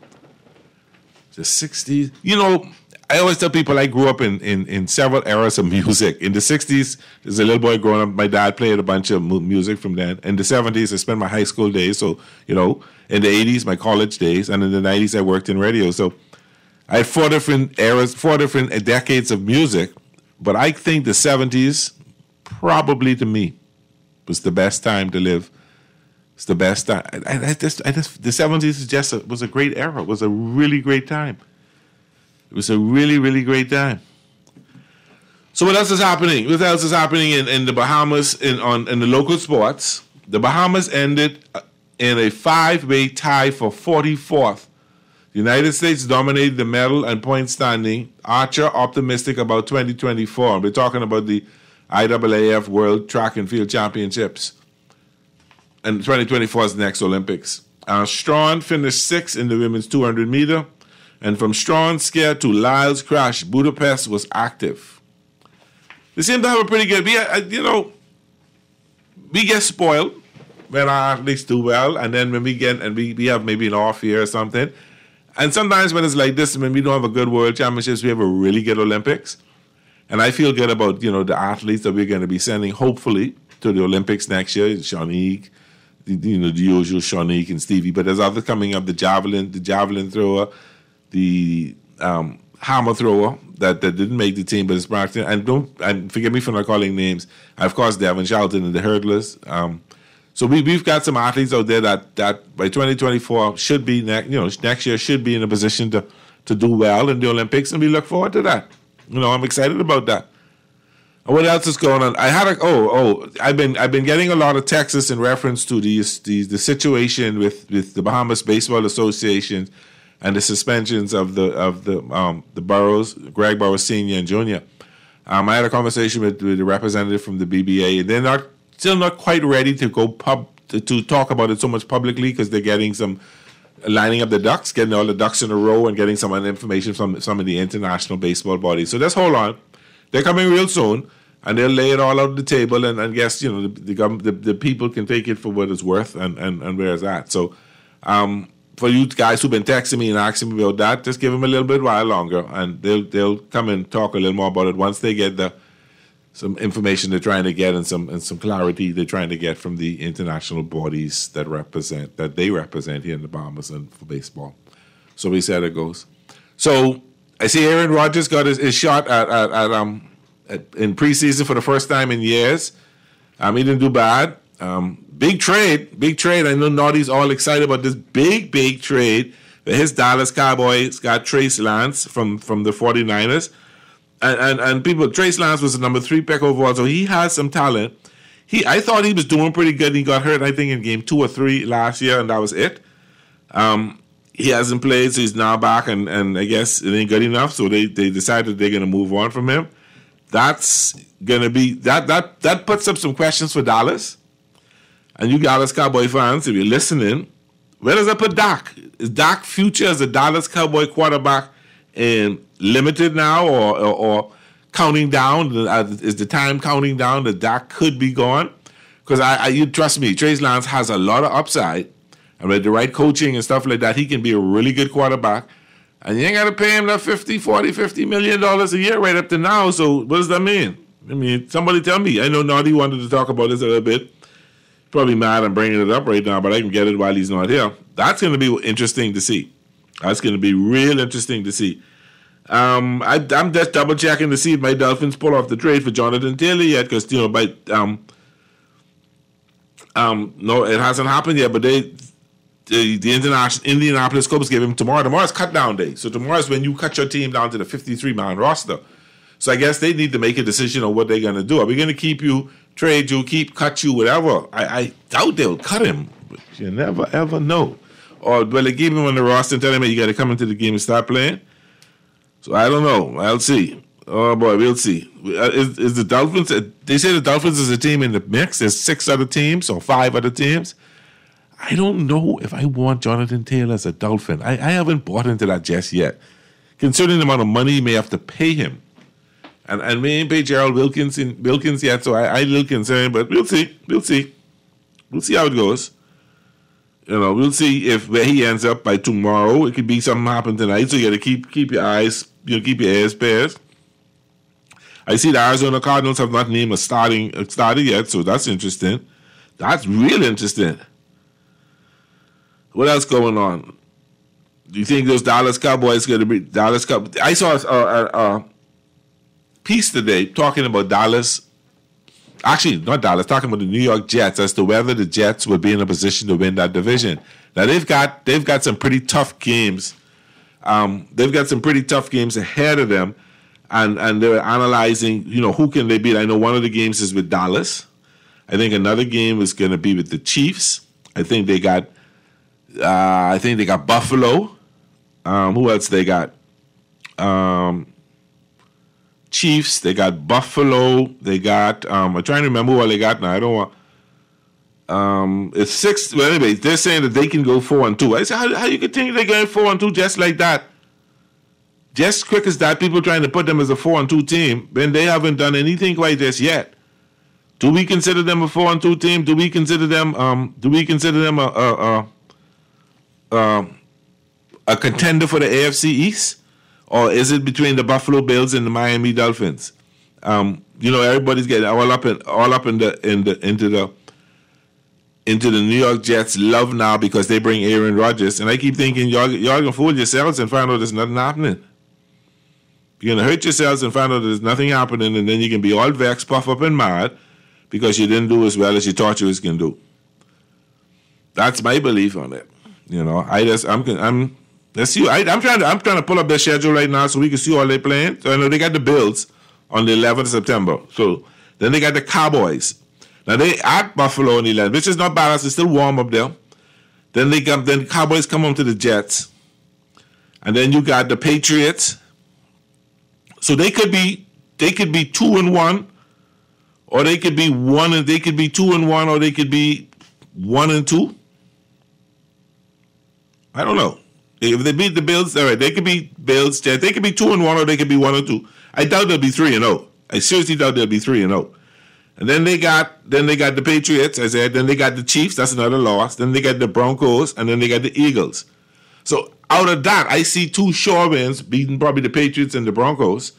S4: The 60s. You know, I always tell people I grew up in several eras of music. In the 60s, as a little boy growing up, my dad played a bunch of music from then. In the 70s, I spent my high school days. So, in the 80s, my college days. And in the 90s, I worked in radio. So I had 4 different eras, 4 different decades of music. But I think the 70s, probably to me, was the best time to live. It's the best time. The 70s was a great era. It was a really great time. It was a really, really great time. So what else is happening? What else is happening in the Bahamas in the local sports? The Bahamas ended in a 5-way tie for 44th. The United States dominated the medal and point standing. Archer optimistic about 2024. We're talking about the IAAF World Track and Field Championships. And 2024 is the next Olympics. Strawn finished 6th in the women's 200 meter. And from Strawn's scare to Lyle's crash, Budapest was active. They seem to have a pretty good. We get spoiled when our athletes do well, and then when we have maybe an off year or something. And sometimes when it's like this, when we don't have a good World Championships, we have a really good Olympics. And I feel good about the athletes that we're going to be sending, hopefully, to the Olympics next year. Shanique, the usual Shanique and Stevie, but there's others coming up. The javelin thrower. The hammer thrower that didn't make the team, but it's practicing. And forgive me for not calling names. Of course, Devin Shelton and the hurdlers. So we've got some athletes out there that by 2024 should be next year should be in a position to do well in the Olympics, and we look forward to that. I'm excited about that. And what else is going on? I've been getting a lot of texts in reference to the situation with the Bahamas Baseball Association and the suspensions of the Burrows, Greg Burrows Sr. and Jr. I had a conversation with the representative from the BBA, and they're still not quite ready to go to talk about it so much publicly because they're getting some lining up the ducks, getting all the ducks in a row, and getting some information from some of the international baseball bodies. So just hold on. They're coming real soon, and they'll lay it all out on the table, and guess the people can take it for what it's worth and where it's at. So. For you guys who've been texting me and asking me about that, just give them a little bit while longer, and they'll come and talk a little more about it once they get some information they're trying to get and some clarity they're trying to get from the international bodies that they represent here in the Bahamas and for baseball. So we see how it goes. So I see Aaron Rodgers got his shot in preseason for the first time in years. He didn't do bad. Big trade. I know Naughty's all excited about this big trade. His Dallas Cowboys got Trace Lance from the 49ers. And people, Trace Lance was the number 3 pick overall, so he has some talent. I thought he was doing pretty good. He got hurt, I think, in game 2 or 3 last year, and that was it. He hasn't played, so he's now back, and I guess it ain't good enough, so they decided they're going to move on from him. That's going to be, that puts up some questions for Dallas. And you Dallas Cowboy fans, if you're listening, where does that put Dak? Is Dak future as a Dallas Cowboy quarterback limited now or counting down? Is the time counting down that Dak could be gone? Because you trust me, Trace Lance has a lot of upside. And with the right coaching and stuff like that, he can be a really good quarterback. And you ain't got to pay him that $50 million a year right up to now. So what does that mean? I mean, somebody tell me. I know Naughty wanted to talk about this a little bit. Probably mad I'm bringing it up right now, but I can get it while he's not here. That's going to be interesting to see. That's going to be real interesting to see. I'm just double checking to see if my Dolphins pull off the trade for Jonathan Taylor yet, because no, it hasn't happened yet. But the Indianapolis Colts gave him tomorrow. Tomorrow's cut down day, so tomorrow is when you cut your team down to the 53-man roster. So I guess they need to make a decision on what they're going to do. Are we going to keep you, trade you, cut you, whatever? I doubt they'll cut him, but you never, ever know. Or will they keep him on the roster and tell him, hey, you got to come into the game and start playing? So I don't know. I'll see. Oh, boy, we'll see. Is the Dolphins, they say the Dolphins is a team in the mix. There's 6 other teams or 5 other teams. I don't know if I want Jonathan Taylor as a Dolphin. I haven't bought into that just yet, considering the amount of money you may have to pay him. And we ain't paid Gerald Wilkins yet, so I'm a little concerned, but we'll see. We'll see how it goes. We'll see if where he ends up by tomorrow. It could be something happen tonight, so you got to keep your eyes keep your ears pierced. I see the Arizona Cardinals have not named a starter yet, so that's interesting. That's real interesting. What else going on? Do you think those Dallas Cowboys going to be Dallas Cowboys? I saw a piece today talking about Dallas. Actually, not Dallas. Talking about the New York Jets as to whether the Jets would be in a position to win that division. Now they've got some pretty tough games. They've got some pretty tough games ahead of them, and they're analyzing. Who can they beat? I know one of the games is with Dallas. I think another game is going to be with the Chiefs. I think they got Buffalo. Who else they got? Chiefs. They got Buffalo. They got. I'm trying to remember who all they got now. I don't want. It's 6. Well, anyway, they're saying that they can go 4-2. I said, how you could think they're going 4-2 just like that? Just quick as that, people trying to put them as a 4-2 team when they haven't done anything quite just yet. Do we consider them a 4-2 team? Do we consider them? A contender for the AFC East, or is it between the Buffalo Bills and the Miami Dolphins? Everybody's getting all up into the New York Jets love now because they bring Aaron Rodgers, and I keep thinking y'all gonna fool yourselves and find out there's nothing happening. You're gonna hurt yourselves and find out there's nothing happening, and then you can be all vexed, puff up, and mad because you didn't do as well as you thought you was gonna do. That's my belief on it. Let's see. I'm trying to pull up their schedule right now so we can see all they're playing. So I know they got the Bills on the 11th of September. So then they got the Cowboys. Now they at Buffalo on the 11th, which is not bad. It's still warm up there. Then the Cowboys come home to the Jets, and then you got the Patriots. So they could be 2-1, or they could be 1 and they could be 2-1, or they could be 1-2. I don't know. If they beat the Bills, all right, they could be Bills, Jets. They could be 2-1, or they could be 1-2. I doubt they'll be 3-0. I seriously doubt they'll be 3-0. And then they got the Patriots, I said. Then they got the Chiefs. That's another loss. Then they got the Broncos, and then they got the Eagles. So out of that, I see 2 sure wins, beating probably the Patriots and the Broncos.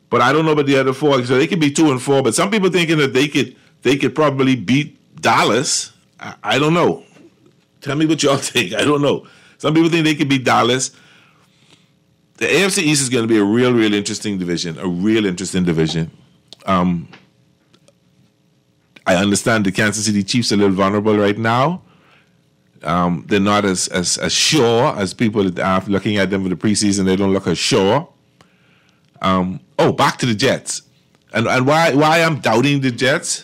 S4: But I don't know about the other 4. So they could be 2-4. But some people thinking that they could probably beat Dallas. I don't know. Tell me what y'all think. I don't know. Some people think they could beat Dallas. The AFC East is going to be a real, real interesting division. A real interesting division. I understand the Kansas City Chiefs are a little vulnerable right now. They're not as sure as people that are looking at them for the preseason. They don't look as sure. Back to the Jets. And why I'm doubting the Jets,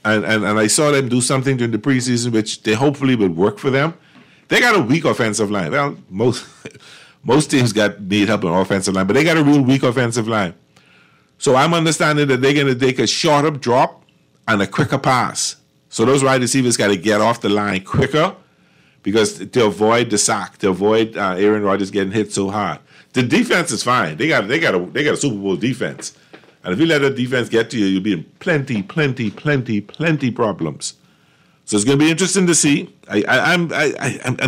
S4: and I saw them do something during the preseason which they hopefully will work for them. They got a weak offensive line. Well, most teams need help on offensive line, but they got a real weak offensive line. So I'm understanding that they're going to take a shorter drop and a quicker pass. So those wide receivers got to get off the line quicker because to avoid the sack, to avoid Aaron Rodgers getting hit so hard. The defense is fine. They got a Super Bowl defense, and if you let that defense get to you, you'll be in plenty problems. So it's going to be interesting to see. I'm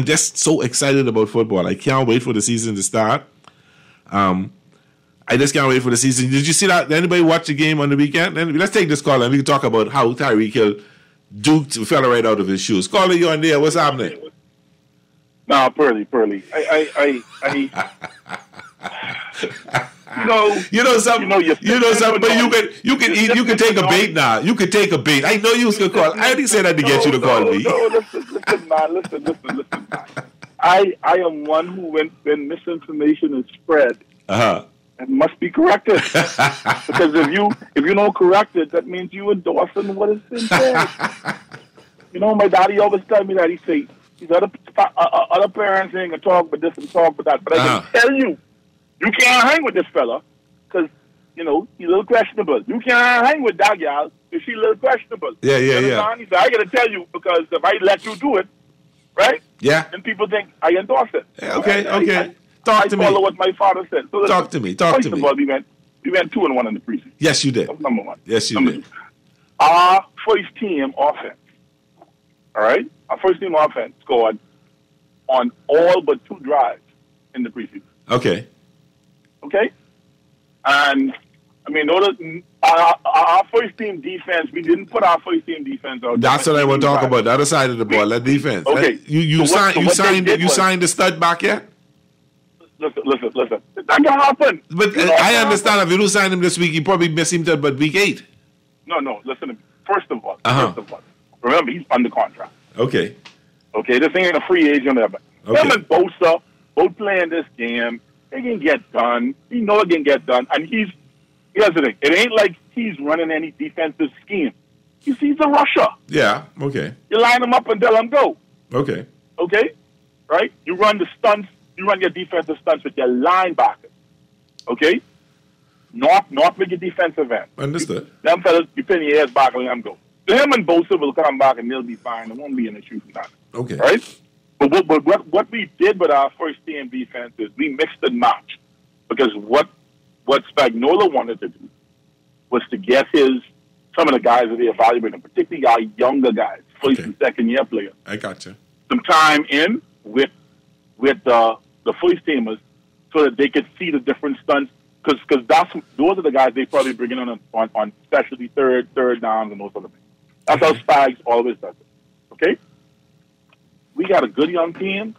S4: just so excited about football. I can't wait for the season to start. I just can't wait for the season. Did you see that? Did anybody watch the game on the weekend? Let's take this call and we can talk about how Tyreek Hill duked the fella right out of his shoes. Caller, you on there? What's happening?
S19: No, Pearly. But
S4: you can take a bait now. You can take a bait. I know you was gonna call. I didn't say that to get you to call me. Listen.
S19: I am one who, when misinformation is spread, it must be corrected. Because if you don't correct it, that means you endorsing what has been said. My daddy always tell me that. He say these other parents ain't gonna talk about this and talk about that. But I can tell you, you can't hang with this fella because he's a little questionable. You can't hang with that gal if she's a little questionable.
S4: Yeah.
S19: He said, I got to tell you because if I let you do it, right?
S4: Yeah.
S19: Then people think I endorse it.
S4: Yeah, okay. Talk to me.
S19: I follow what my father said. So
S4: Talk to me.
S19: First of all, we went 2-1 in the preseason.
S4: Yes, you did.
S19: That's number one.
S4: Yes, you did.
S19: Our first team offense, all right? Our first team offense scored on all but 2 drives in the preseason.
S4: Okay.
S19: Okay? And, I mean, our first team defense, we didn't put our first team defense out.
S4: That's what I want to talk about. The other side of the ball, that defense.
S19: Okay.
S4: You signed the stud back yet?
S19: Listen. That can happen.
S4: But I understand if you don't sign him this week, you probably miss him till about week 8.
S19: No, listen to me. First of all, remember, he's under contract.
S4: Okay,
S19: this ain't a free agent ever.
S4: Okay.
S19: Him and Bosa both playing this game. It can get done. We know it can get done. And here's the thing. It ain't like he's running any defensive scheme. He's a rusher.
S4: Yeah, okay.
S19: You line him up and tell him go.
S4: Okay,
S19: right? You run the stunts. You run your defensive stunts with your linebackers. Okay? Not with your defensive end.
S4: Understood.
S19: Them fellas, you pin your ears back and let them go. Him and Bosa will come back and they'll be fine. There won't be an issue from that.
S4: Okay.
S19: Right? But what we did with our first team defense is we mixed and matched. Because what Spagnuolo wanted to do was to get some of the guys that they evaluated, particularly our younger guys, first and second year players.
S4: I gotcha.
S19: Some time in with the first teamers so that they could see the different stunts. Because those are the guys they probably bring in on specialty third downs and those sort of things. That's how Spags always does it. Okay? We got a good young team.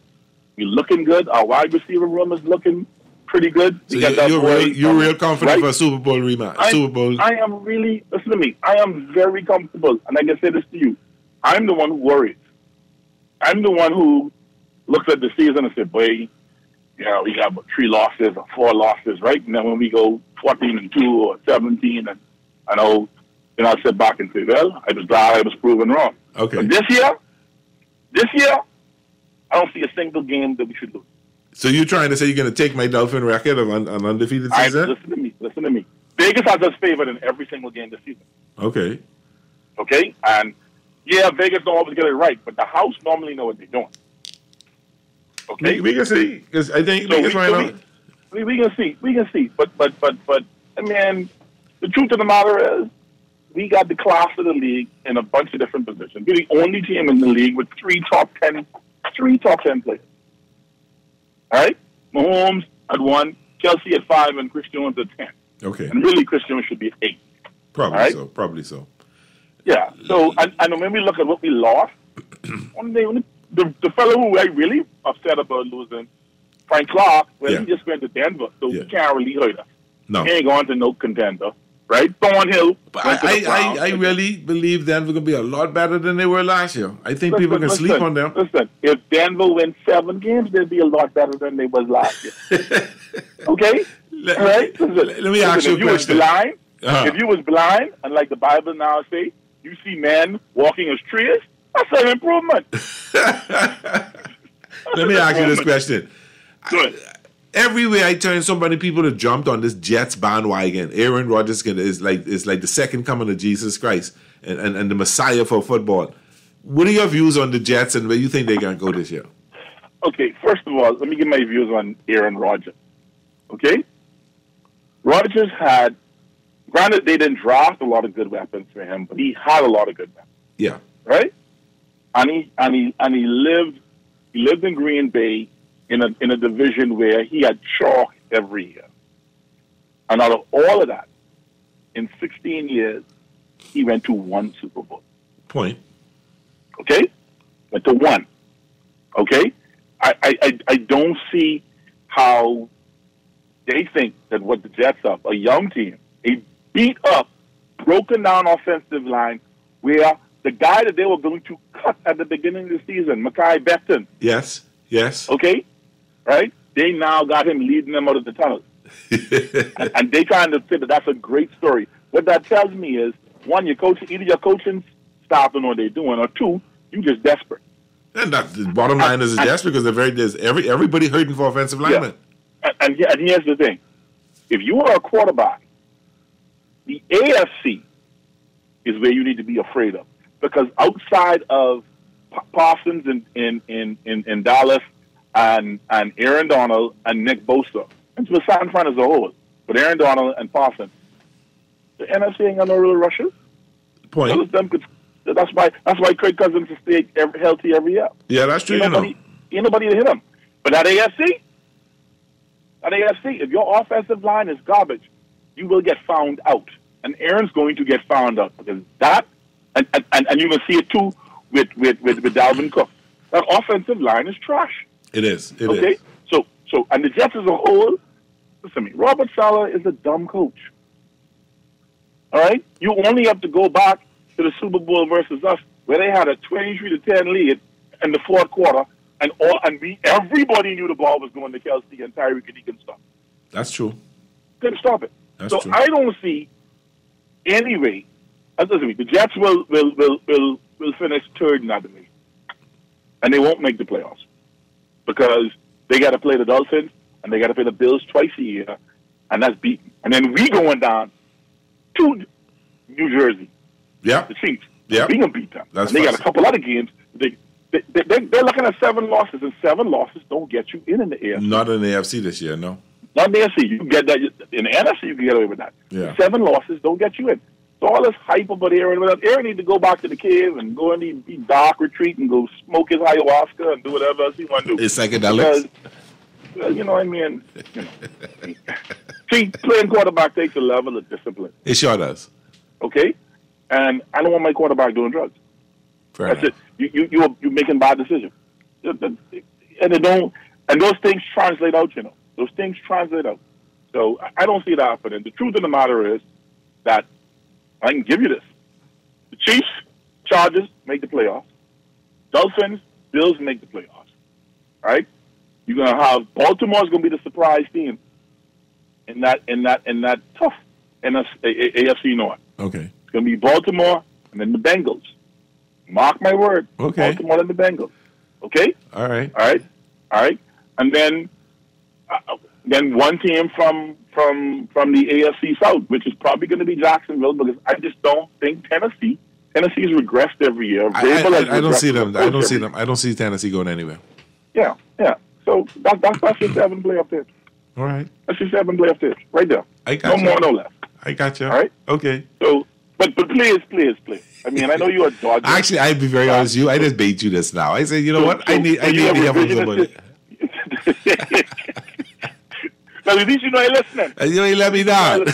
S19: We're looking good. Our wide receiver room is looking pretty good.
S4: So you're real confident for a Super Bowl rematch?
S19: I am really, listen to me, I am very comfortable. And I can say this to you. I'm the one who worries. I'm the one who looks at the season and says, boy, we got 3 losses or 4 losses, right? And then when we go 14-2 or 17, and I know, I sit back and say, well, I was glad I was proven wrong.
S4: Okay.
S19: But this year, I don't see a single game that we should lose.
S4: So you're trying to say you're going to take my Dolphin record of an undefeated season?
S19: Listen to me. Vegas has us favored in every single game this season.
S4: Okay.
S19: And Vegas don't always get it right, but the house normally know what they're doing. Okay,
S4: we can see, because I think Vegas right now.
S19: We can see, but I mean, the truth of the matter is, we got the class of the league in a bunch of different positions. We're the only team in the league with 3 top 10 players. All right, Mahomes at 1, Kelsey at 5, and Chris Jones at 10.
S4: Okay,
S19: and really, Chris Jones should be at 8.
S4: Probably so.
S19: Yeah. So, and when we look at what we lost, the fellow who I really upset about losing, Frank Clark, he just went to Denver, so he can't really hurt us.
S4: No.
S19: He ain't going to no contender, right? Thornhill.
S4: But I really believe Denver going to be a lot better than they were last year. I think people can sleep on them.
S19: Listen, if Denver wins 7 games, they'll be a lot better than they was last year. Okay?
S4: Let me ask you a question.
S19: If you was blind, and like the Bible now say, you see men walking as trees, that's an improvement.
S4: Let me ask you this question.
S19: Good.
S4: Everywhere I turn, so many people have jumped on this Jets bandwagon. Aaron Rodgers is like the second coming of Jesus Christ and the Messiah for football. What are your views on the Jets and where you think they're going to go this year?
S19: Okay, first of all, let me give my views on Aaron Rodgers. Okay? Rodgers had, granted they didn't draft a lot of good weapons for him, but he had a lot of good weapons.
S4: Yeah.
S19: Right? And he lived in Green Bay in a division where he had chalk every year. And out of all of that, in 16 years, he went to 1 Super Bowl.
S4: Point.
S19: Okay? Went to 1. Okay? I don't see how they think that what the Jets are, a young team, a beat up, broken down offensive line where the guy that they were going to cut at the beginning of the season, Mekhi Becton.
S4: Yes.
S19: Okay? Right? They now got him leading them out of the tunnel. and they kind of say that that's a great story. What that tells me is, 1, either your coaching staff don't know what they're doing, or 2, you just desperate.
S4: And the bottom line is desperate because there's everybody hurting for offensive linemen.
S19: Yeah. And here's the thing. If you are a quarterback, the AFC is where you need to be afraid of. Because outside of Parsons in Dallas and Aaron Donald and Nick Bosa, and to San Fran as a whole, but Aaron Donald and Parsons, the NFC ain't got no real rushers.
S4: Point.
S19: That's why Kirk Cousins has stayed healthy every year.
S4: Yeah, that's true.
S19: Ain't nobody to hit him. But that AFC, at AFC. If your offensive line is garbage, you will get found out. And Aaron's going to get found out because that, and you can see it too with Dalvin Cook. That offensive line is trash.
S4: It is. It
S19: okay?
S4: is.
S19: So, and the Jets as a whole, listen to me, Robert Saleh is a dumb coach. All right? You only have to go back to the Super Bowl versus us, where they had a 23-10 lead in the fourth quarter, and everybody knew the ball was going to Kelsey and Tyreek, and he couldn't stop it.
S4: That's true.
S19: Couldn't stop it.
S4: That's
S19: so
S4: true.
S19: I don't see any way. Listen to me, the Jets will finish third in that division, and they won't make the playoffs because they got to play the Dolphins and they got to play the Bills twice a year, and that's beaten. And then we going down to New Jersey.
S4: Yeah.
S19: The Chiefs.
S4: Yeah.
S19: We gonna beat them.
S4: That's
S19: and they got
S4: fast.
S19: a couple other games. They're looking at 7 losses, and 7 losses don't get you in the AFC.
S4: Not in the AFC this year, no.
S19: Not in the AFC. You can get that in the NFC. You can get away with that.
S4: Yeah.
S19: 7 losses don't get you in. So all this hype about Aaron, Aaron need to go back to the cave and go in the dark retreat and go smoke his ayahuasca and do whatever else he want to do.
S4: It's psychedelics.
S19: Because, you know what I mean? You know. See, playing quarterback takes a level of discipline.
S4: It sure does.
S19: Okay? And I don't want my quarterback doing drugs.
S4: Fair
S19: That's it. You're making bad decisions. And they don't, and those things translate out, you know. Those things translate out. So I don't see that happening. The truth of the matter is that I can give you this. The Chiefs, Chargers make the playoffs. Dolphins, Bills make the playoffs. All right? You're gonna have Baltimore's gonna be the surprise team in that tough AFC North.
S4: Okay.
S19: It's gonna be Baltimore and then the Bengals. Mark my word.
S4: Okay.
S19: Baltimore and the Bengals. Okay?
S4: All right.
S19: All right. And then one team from the AFC South, which is probably going to be Jacksonville, because I just don't think Tennessee's regressed every year.
S4: I don't see them. I don't see Tennessee going anywhere.
S19: Yeah. So that's your 7 playoff tips.
S4: All right.
S19: That's your 7 playoff tips right there.
S4: I got
S19: no
S4: you.
S19: more, no less.
S4: I got you.
S19: All right.
S4: Okay.
S19: So, but please. I mean, I know you're a Dodger.
S4: Actually, I'd be very honest with you. I just bait you this now. I said, you know what? I need the help of somebody.
S19: But at least you know you're listening.
S4: You ain't let me down.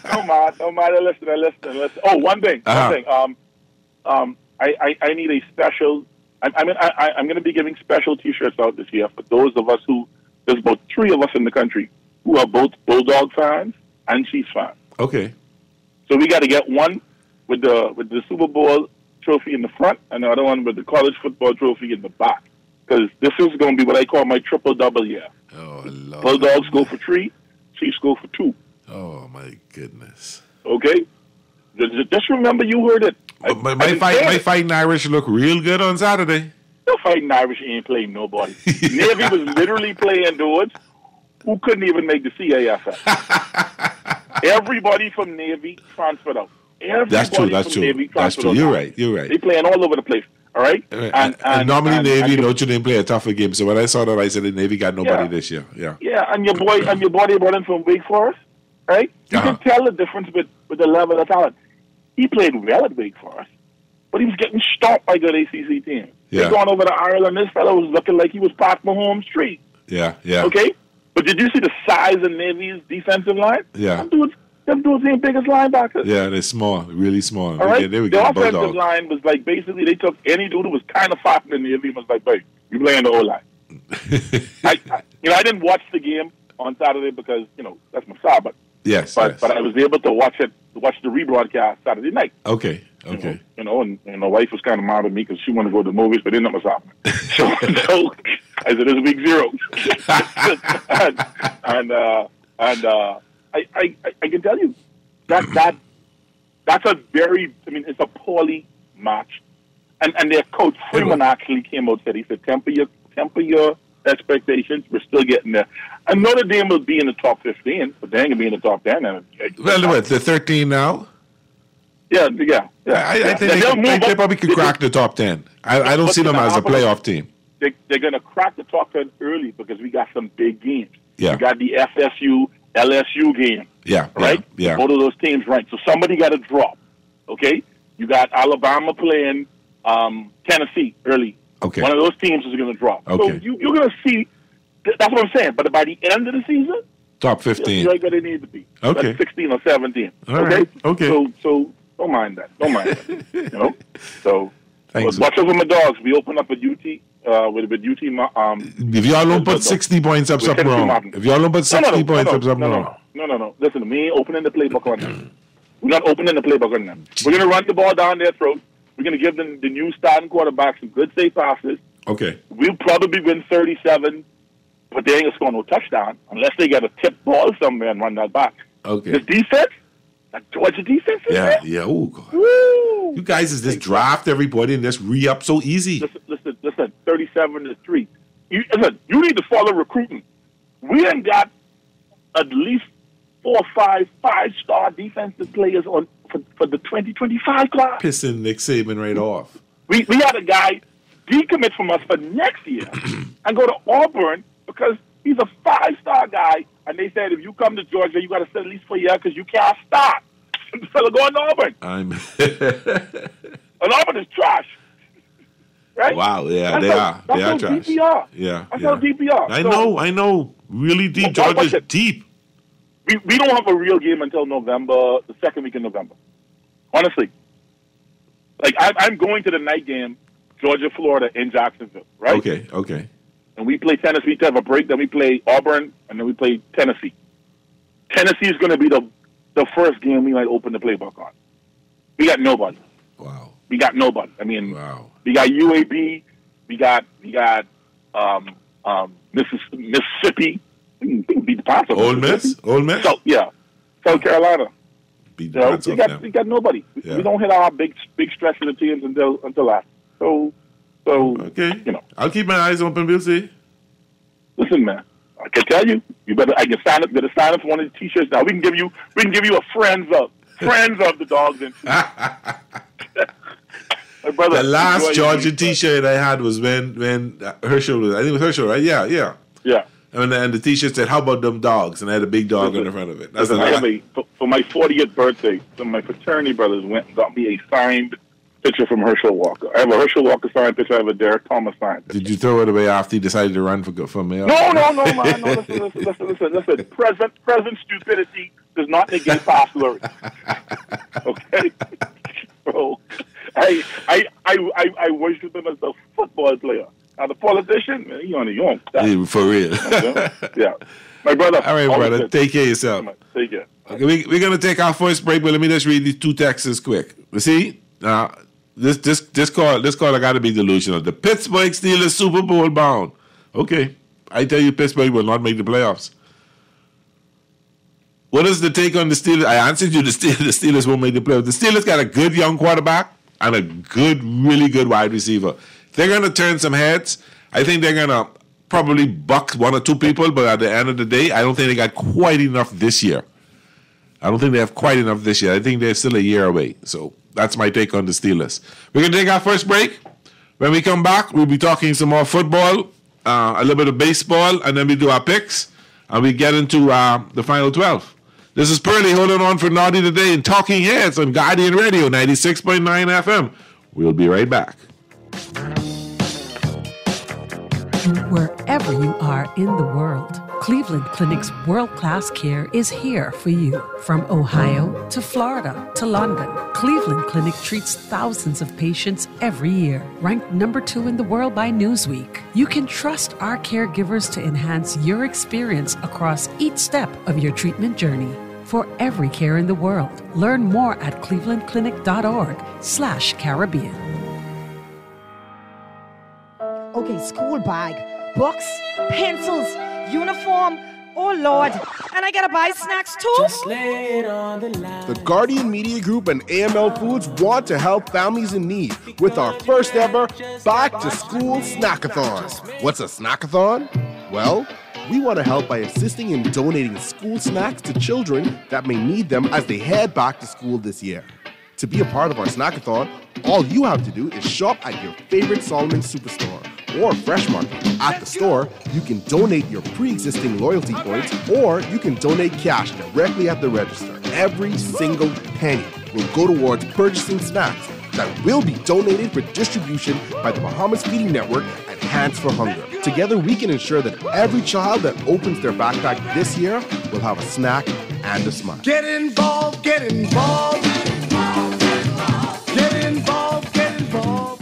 S19: No matter, listen. Oh, one thing. I need a special. I'm going to be giving special T-shirts out this year for those of us there's about 3 of us in the country who are both Bulldog fans and Chiefs fans.
S4: Okay.
S19: So we got to get one with the Super Bowl trophy in the front, and the other one with the college football trophy in the back. Because this is going to be what I call my triple-double year.
S4: Oh, Lord.
S19: Bulldogs go for 3, Chiefs go for 2.
S4: Oh, my goodness.
S19: Okay? Just remember you heard it.
S4: My Fighting Irish look real good on Saturday.
S19: The Fighting Irish ain't playing nobody. Navy was literally playing dudes who couldn't even make the CAFL. Everybody from Navy transferred out.
S4: That's true. You're right.
S19: They playing all over the place. All right?
S4: And normally Navy, Notre Dame play a tougher game. So when I saw that, I said the Navy got nobody this year. Yeah.
S19: Yeah, and your boy they brought in from Wake Forest, right? You can tell the difference with the level of talent. He played well at Wake Forest, but he was getting stopped by good ACC teams.
S4: Yeah.
S19: They going over to Ireland. This fellow was looking like he was Pat Mahomes' street.
S4: Yeah.
S19: Okay? But did you see the size of Navy's defensive line?
S4: Yeah.
S19: Them dudes ain't big as linebackers.
S4: Yeah, they're small, really small.
S19: All right?
S4: They were
S19: the
S4: getting
S19: offensive
S4: Bulldog.
S19: line was like, basically, they took any dude who was kind of fast in the Navy and was like, hey, you play in the O-line. I didn't watch the game on Saturday because, that's my side, but I was able to watch the rebroadcast Saturday night.
S4: Okay.
S19: And my wife was kind of mad at me because she wanted to go to the movies, but didn't know what's happening. So I said, "This is week 0." I can tell you that's a very. I mean, it's a poorly matched, and their coach Freeman actually came out and said, he said, temper your expectations. We're still getting there. And Notre Dame will be in the top 15, but they ain't gonna be in the top 10.
S4: Well, what, they're 13 now?
S19: Yeah.
S4: I think they probably could crack the top 10. I don't see them as a playoff team.
S19: They're going to crack the top 10 early because we got some big games.
S4: Yeah.
S19: We got the FSU, LSU game.
S4: Yeah.
S19: Right?
S4: Yeah.
S19: Both of those teams ranked. So somebody got to drop. Okay? You got Alabama playing Tennessee early.
S4: Okay.
S19: One of those teams is going to drop.
S4: Okay.
S19: So you're going to see That's what I'm saying. But by the end of the season,
S4: top 15.
S19: You're right where they need to be.
S4: Okay.
S19: Like 16 or 17.
S4: All right. Okay.
S19: So don't mind that. Don't mind that. You know? So,
S4: Thanks.
S19: watch over my dogs. We open up at UT. With UT.
S4: If y'all don't put 60 points up, something wrong. If y'all don't put 60 points up, something wrong.
S19: No. Listen, we ain't opening the playbook on them. We're not opening the playbook on them. We're going to run the ball down their throat. We're going to give them the new starting quarterback some good safe passes.
S4: Okay.
S19: We'll probably win 37, but they ain't going to score no touchdown unless they get a tip ball somewhere and run that back.
S4: Okay.
S19: This defense, that Georgia defense is
S4: Yeah. Oh, God.
S19: Woo!
S4: You guys is just draft everybody and just re-up so easy.
S19: Listen, 37-3. You need to follow recruiting. We ain't got at least 4 or 5 5-star defensive players on for the 2025 class.
S4: Pissing Nick Saban right off.
S19: We had a guy decommit from us for next year and go to Auburn because he's a 5-star guy. And they said, if you come to Georgia, you got to sit at least for a year because you can't start. The fella going to Auburn. And Auburn is trash. Right?
S4: Wow, yeah, they are trash.
S19: DPR.
S4: Yeah.
S19: That's how DPR.
S4: I know. Really deep. Georgia's deep.
S19: We don't have a real game until November, the second week in November. Honestly. Like, I'm going to the night game, Georgia, Florida, in Jacksonville, right?
S4: Okay.
S19: And we play Tennessee to have a break, then we play Auburn, and then we play Tennessee. Tennessee is going to be the first game we might open the playbook on. We got nobody.
S4: Wow.
S19: We got nobody. I mean,
S4: wow.
S19: We got UAB. We got Mississippi. We can beat the pants off
S4: Ole Miss?
S19: So, yeah. South Carolina.
S4: Beat the pants off them.
S19: We got nobody.
S4: Yeah.
S19: We don't hit our big stretch of the teams until after. So
S4: okay.
S19: You know.
S4: I'll keep my eyes open, we'll see.
S19: Listen, man. I can tell you. I can sign up. Better sign up for one of the T-shirts now. We can give you a friends of the dogs.
S4: The last Georgia T-shirt I had was when Herschel was. I think it was Herschel, right? Yeah. And the T-shirt said, "How about them dogs?" And I had a big dog on the front of it. That's
S19: for my 40th birthday, some of my fraternity brothers went and got me a signed picture from Herschel Walker. I have a Herschel Walker signed picture. I have a Derek Thomas signed picture.
S4: Did you throw it away after you decided to run for mayor?
S19: No, man. No, listen. Present stupidity does not negate past glory. Okay, bro. I worship him as a football player. Now the politician, man, he on his own.
S4: Yeah, for real.
S19: Yeah, my brother.
S4: All right, brother. Good. Take care of yourself.
S19: Take care.
S4: Okay, we're gonna take our first break, but let me just read these 2 texts quick. You see, this call I got to be delusional. The Pittsburgh Steelers Super Bowl bound. Okay, I tell you, Pittsburgh will not make the playoffs. What is the take on the Steelers? I answered you. The Steelers won't make the playoffs. The Steelers got a good young quarterback and a really good wide receiver. They're going to turn some heads. I think they're going to probably buck 1 or 2 people, but at the end of the day, I don't think they got quite enough this year. I don't think they have quite enough this year. I think they're still a year away. So that's my take on the Steelers. We're going to take our first break. When we come back, we'll be talking some more football, a little bit of baseball, and then we do our picks, and we get into the final 12. This is Pearly holding on for Naughty Today and Talking Heads on Guardian Radio 96.9 FM. We'll be right back.
S11: Wherever you are in the world, Cleveland Clinic's world-class care is here for you. From Ohio to Florida to London, Cleveland Clinic treats thousands of patients every year. Ranked number 2 in the world by Newsweek, you can trust our caregivers to enhance your experience across each step of your treatment journey. For every care in the world, learn more at clevelandclinic.org/Caribbean.
S14: Okay, school bag, books, pencils, uniform. Oh, Lord. And I gotta buy snacks, too?
S16: Just lay it on the line.
S15: The Guardian Media Group and AML Foods want to help families in need with our first ever Back to School Snackathon. What's a snackathon? Well, we want to help by assisting in donating school snacks to children that may need them as they head back to school this year. To be a part of our snackathon, all you have to do is shop at your favorite Solomon Superstore or Fresh Market. At the store, you can donate your pre-existing loyalty points, or you can donate cash directly at the register. Every single penny will go towards purchasing snacks that will be donated for distribution by the Bahamas Feeding Network and Hands for Hunger. Together, we can ensure that every child that opens their backpack this year will have a snack and a smile.
S2: Get involved, get involved. Get involved, get involved.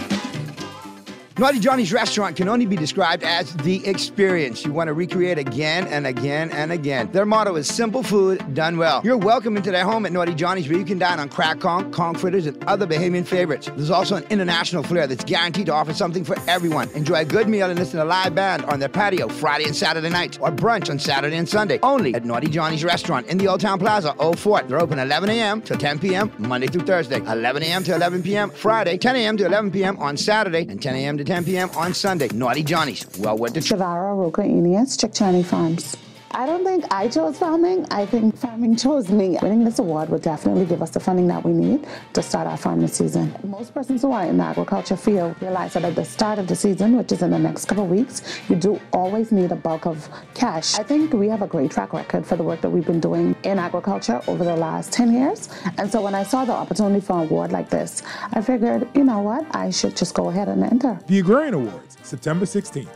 S20: Naughty Johnny's restaurant can only be described as the experience you want to recreate again and again and again. Their motto is simple food done well. You're welcome into their home at Naughty Johnny's, where you can dine on crack conch fritters, and other Bahamian favorites. There's also an international flair that's guaranteed to offer something for everyone. Enjoy a good meal and listen to a live band on their patio Friday and Saturday nights, or brunch on Saturday and Sunday, only at Naughty Johnny's restaurant in the Old Town Plaza, Old Fort. They're open 11 a.m. to 10 p.m. Monday through Thursday, 11 a.m. to 11 p.m. Friday, 10 a.m. to 11 p.m. on Saturday, and 10 a.m. to 10 p.m. on Sunday. Naughty Johnny's. Well worth the trip.
S21: Shavara Roka Enias, Chickchani Farms. I don't think I chose farming. I think farming chose me. Winning this award would definitely give us the funding that we need to start our farming season. Most persons who are in the agriculture field realize that at the start of the season, which is in the next couple of weeks, you do always need a bulk of cash. I think we have a great track record for the work that we've been doing in agriculture over the last 10 years. And so when I saw the opportunity for an award like this, I figured, you know what, I should just go ahead and enter.
S22: The Agrarian Awards, September 16th.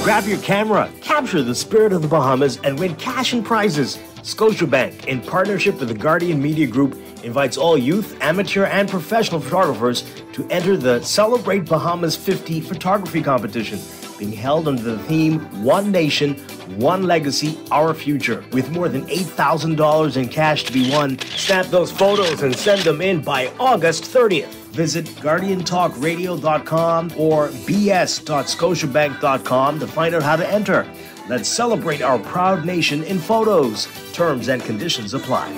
S23: Grab your camera, capture the spirit of the Bahamas, and win cash and prizes. Scotiabank, in partnership with the Guardian Media Group, invites all youth, amateur, and professional photographers to enter the Celebrate Bahamas 50 photography competition, being held under the theme One Nation, One Legacy, Our Future. With more than $8,000 in cash to be won, snap those photos and send them in by August 30th. Visit GuardianTalkRadio.com or bs.scotiabank.com to find out how to enter. Let's celebrate our proud nation in photos. Terms and conditions apply.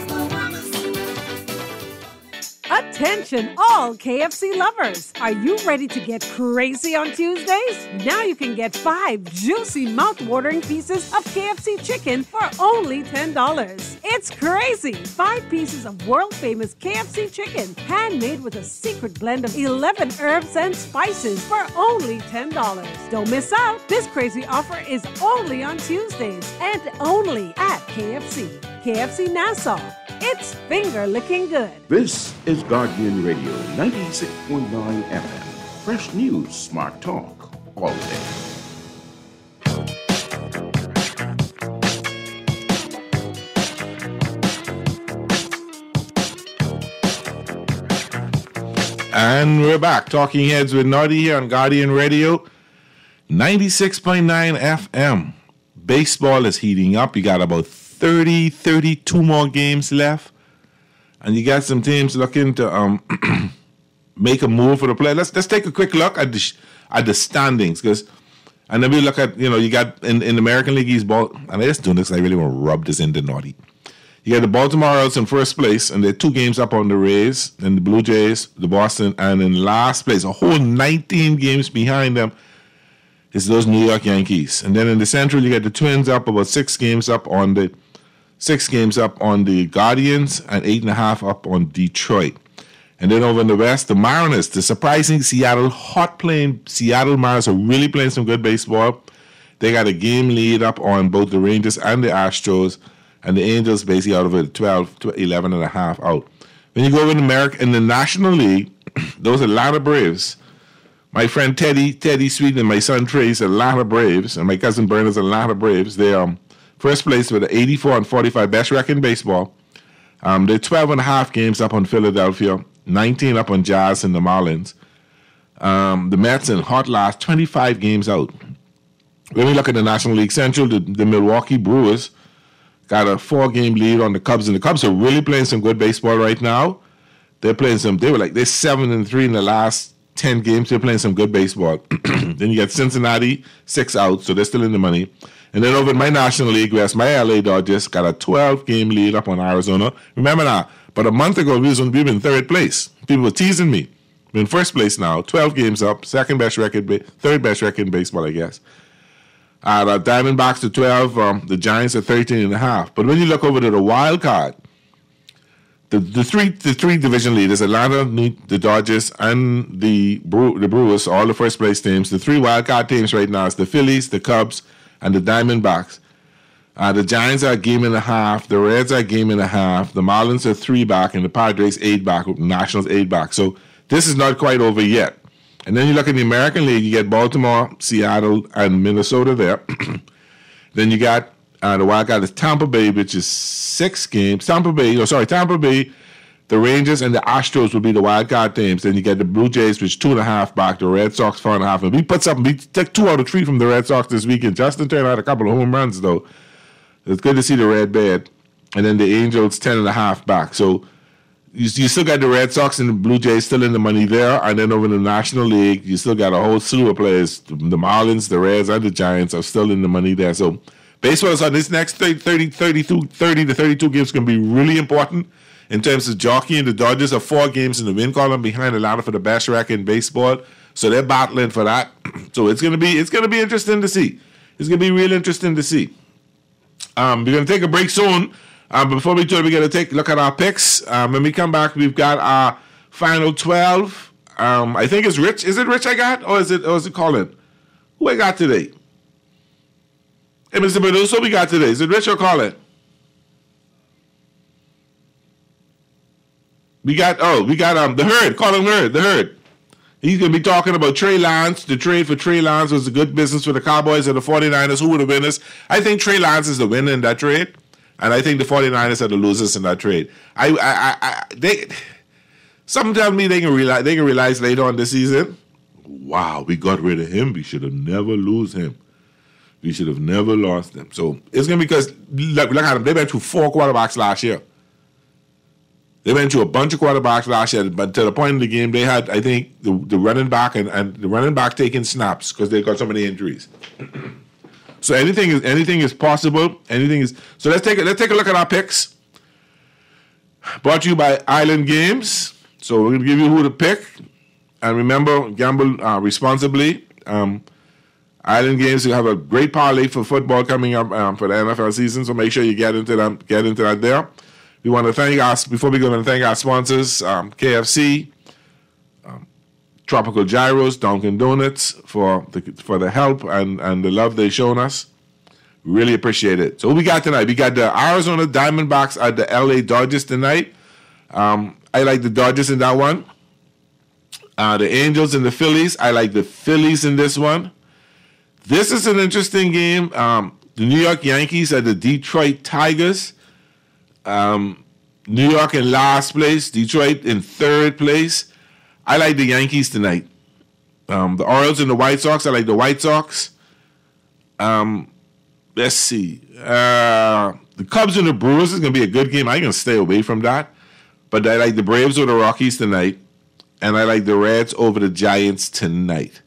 S11: Attention, all KFC lovers! Are you ready to get crazy on Tuesdays? Now you can get 5 juicy, mouth-watering pieces of KFC chicken for only $10. It's crazy! 5 pieces of world-famous KFC chicken, handmade with a secret blend of 11 herbs and spices for only $10. Don't miss out! This crazy offer is only on Tuesdays and only at KFC. KFC Nassau. It's finger-licking good.
S18: This is Guardian Radio 96.9 FM. Fresh news, smart talk, all day.
S4: And we're back, Talking Heads with Naughty here on Guardian Radio 96.9 FM. Baseball is heating up. You got about 32 more games left, and you got some teams looking to make a move for the play. Let's take a quick look at the standings, and then we look at, you got in the American League East ball, and I just doing this, I really want to rub this into Naughty. You got the Baltimore Orioles in first place, and they're 2 games up on the Rays, and the Blue Jays, the Boston, and in last place, a whole 19 games behind them, is those New York Yankees. And then in the Central, you got the Twins up about 6 games up on the Guardians, and 8.5 up on Detroit. And then over in the West, the Mariners, the surprising Seattle Mariners are really playing some good baseball. They got a game lead up on both the Rangers and the Astros, and the Angels basically out of it 12 to 11.5 out. When you go over in the National League, those Atlanta Braves, my friend Teddy Sweeten and my son Trey's Atlanta Braves, and my cousin Bernard's Atlanta Braves, they first place with an 84-45 best record in baseball. They're 12.5 games up on Philadelphia, 19 up on Jazz and the Marlins. The Mets in hot last, 25 games out. When we look at the National League Central, the Milwaukee Brewers got a 4-game lead on the Cubs, and the Cubs are really playing some good baseball right now. They're 7-3 in the last 10 games. They're playing some good baseball. Then you got Cincinnati, 6 out, so they're still in the money. And then over in my National League West, my LA Dodgers got a 12-game lead up on Arizona. Remember now, but a month ago, we were in third place. People were teasing me. We're in first place now, 12 games up, third best record in baseball, I guess. The Diamondbacks are 12, the Giants are 13.5. But when you look over to the wild card, the three division leaders, Atlanta, the Dodgers, and the Brewers, all the first place teams. The 3 wild card teams right now is the Phillies, the Cubs, and the Diamondbacks. The Giants are a game and a half. The Reds are a game and a half. The Marlins are 3 back, and the Padres 8 back, with the Nationals 8 back. So this is not quite over yet. And then you look in the American League, you get Baltimore, Seattle, and Minnesota there. Then you got the wild card is Tampa Bay, which is 6 games. Tampa Bay, the Rangers, and the Astros will be the wild card teams. Then you get the Blue Jays, which is 2.5 back. The Red Sox 4.5. And we took 2 out of 3 from the Red Sox this weekend. Justin turned out a couple of home runs though. It's good to see the Red Bad. And then the Angels 10.5 back. So you still got the Red Sox and the Blue Jays still in the money there. And then over in the National League, you still got a whole slew of players. The Marlins, the Reds, and the Giants are still in the money there. So baseball is on this next 30 to 32 games going to be really important in terms of jockeying. The Dodgers are 4 games in the win column behind Atlanta for the best record in baseball. So they're battling for that. So it's going to be interesting to see. It's going to be real interesting to see. We're going to take a break soon. But before we do it, we're going to take a look at our picks. When we come back, we've got our final 12. I think it's Rich. Is it Rich I got? Or is it Colin? Who I got today? Hey, Mr. Beduso, who we got today? Is it Rich or Colin? We got the Herd, Colin Herd, the Herd. He's going to be talking about Trey Lance. The trade for Trey Lance was a good business for the Cowboys and the 49ers. Who were the winners? I think Trey Lance is the winner in that trade. And I think the 49ers are the losers in that trade. Some tell me they can realize later on this season, wow, we got rid of him. We should have never lose him. We should have never lost him. So it's going to be because, look at them. They went through 4 quarterbacks last year. They went through a bunch of quarterbacks last year, but to the point in the game, they had, I think, the running back and the running back taking snaps because they got so many injuries. So anything is possible. So let's take a look at our picks. Brought to you by Island Games. So we're going to give you who to pick, and remember, gamble responsibly. Island Games, you have a great parlay for football coming up for the NFL season. So make sure you get into that there. We want to thank our sponsors, KFC, Tropical Gyros, Dunkin' Donuts for the help and the love they've shown us. Really appreciate it. So what we got tonight? We got the Arizona Diamondbacks at the LA Dodgers tonight. I like the Dodgers in that one. The Angels and the Phillies. I like the Phillies in this one. This is an interesting game. The New York Yankees at the Detroit Tigers. New York in last place. Detroit in 3rd place. I like the Yankees tonight. The Orioles and the White Sox. I like the White Sox. Let's see. The Cubs and the Brewers is going to be a good game. I'm going to stay away from that. But I like the Braves over the Rockies tonight. And I like the Reds over the Giants tonight.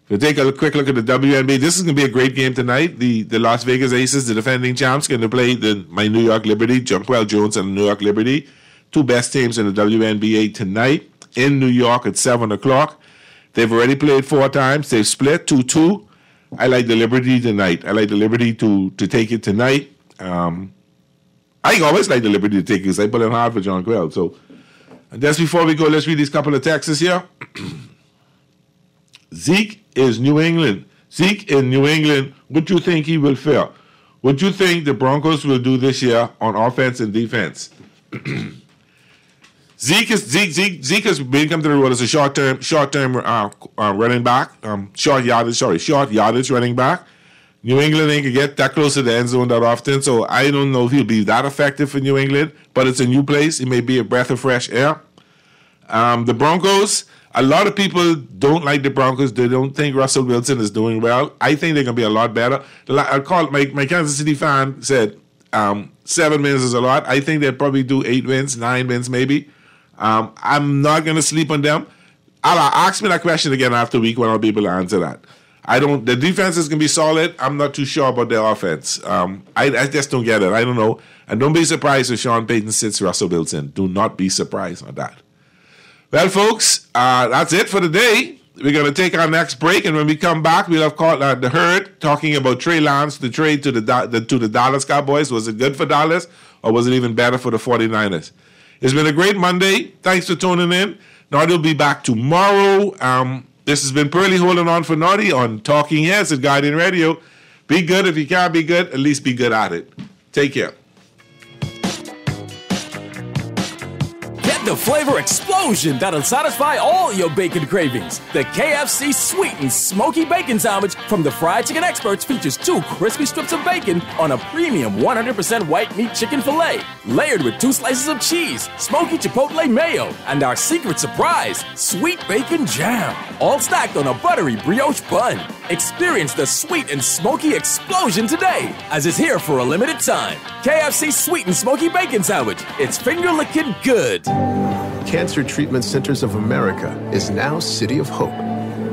S4: If we take a quick look at the WNBA, this is going to be a great game tonight. The Las Vegas Aces, the defending champs, going to play my New York Liberty, Jonquel Jones and the New York Liberty. 2 best teams in the WNBA tonight in New York at 7 o'clock. They've already played 4 times. They've split 2-2. I like the Liberty tonight. I like the Liberty to take it tonight. I always like the Liberty to take it because I put in hard for Jonquel. So just before we go, let's read these couple of texts here. Zeke is New England. Zeke in New England, what do you think he will fare? What do you think the Broncos will do this year on offense and defense? Zeke has become to the world as a short-term running back, short yardage running back. New England ain't gonna get that close to the end zone that often, so I don't know if he'll be that effective for New England. But it's a new place; it may be a breath of fresh air. The Broncos. A lot of people don't like the Broncos. They don't think Russell Wilson is doing well. I think they're going to be a lot better. I called my Kansas City fan said 7 wins is a lot. I think they'll probably do 8 wins, 9 wins maybe. I'm not going to sleep on them. Ask me that question again after a week when I'll be able to answer that. The defense is going to be solid. I'm not too sure about their offense. I just don't get it. I don't know. And don't be surprised if Sean Payton sits Russell Wilson. Do not be surprised on that. Well, folks, that's it for today. We're going to take our next break, and when we come back, we'll have called the Herd talking about Trey Lance, the trade to the Dallas Cowboys. Was it good for Dallas, or was it even better for the 49ers? It's been a great Monday. Thanks for tuning in. Naughty will be back tomorrow. This has been Pearly holding on for Naughty on Talking Heads at Guardian Radio. Be good. If you can't be good, at least be good at it. Take care.
S8: the flavor explosion that'll satisfy all your bacon cravings. The KFC Sweet and Smoky Bacon Sandwich from the Fried Chicken Experts features 2 crispy strips of bacon on a premium 100% white meat chicken filet, layered with 2 slices of cheese, smoky chipotle mayo, and our secret surprise, sweet bacon jam, all stacked on a buttery brioche bun. Experience the sweet and smoky explosion today, as it's here for a limited time. KFC Sweet and Smoky Bacon Sandwich. It's finger-licking good.
S12: Cancer Treatment Centers of America is now City of Hope,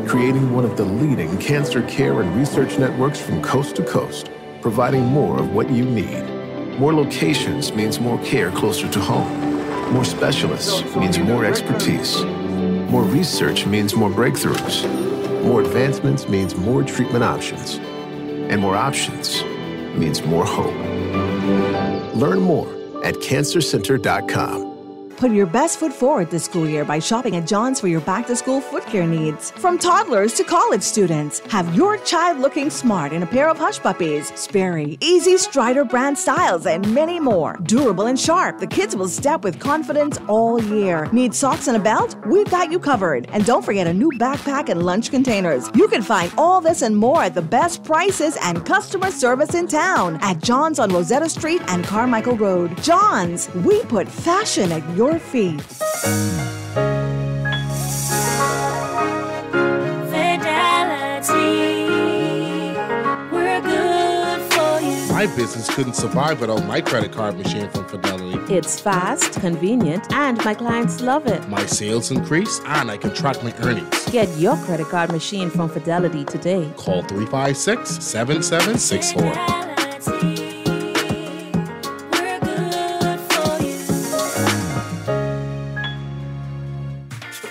S12: creating one of the leading cancer care and research networks from coast to coast, providing more of what you need. More locations means more care closer to home. More specialists means more expertise. More research means more breakthroughs. More advancements means more treatment options. And more options means more hope. Learn more at cancercenter.com.
S9: Put your best foot forward this school year by shopping at John's for your back-to-school foot care needs. From toddlers to college students, have your child looking smart in a pair of Hush Puppies, Sperry, Easy Strider brand styles, and many more. Durable and sharp, the kids will step with confidence all year. Need socks and a belt? We've got you covered. And don't forget a new backpack and lunch containers. You can find all this and more at the best prices and customer service in town at John's on Rosetta Street and Carmichael Road. John's, we put fashion at your feet.
S10: We're good for you.
S24: My business couldn't survive without my credit card machine from Fidelity.
S10: It's fast, convenient, and my clients love it.
S24: My sales increase, and I can track my earnings.
S10: Get your credit card machine from Fidelity today.
S24: Call 356-7764.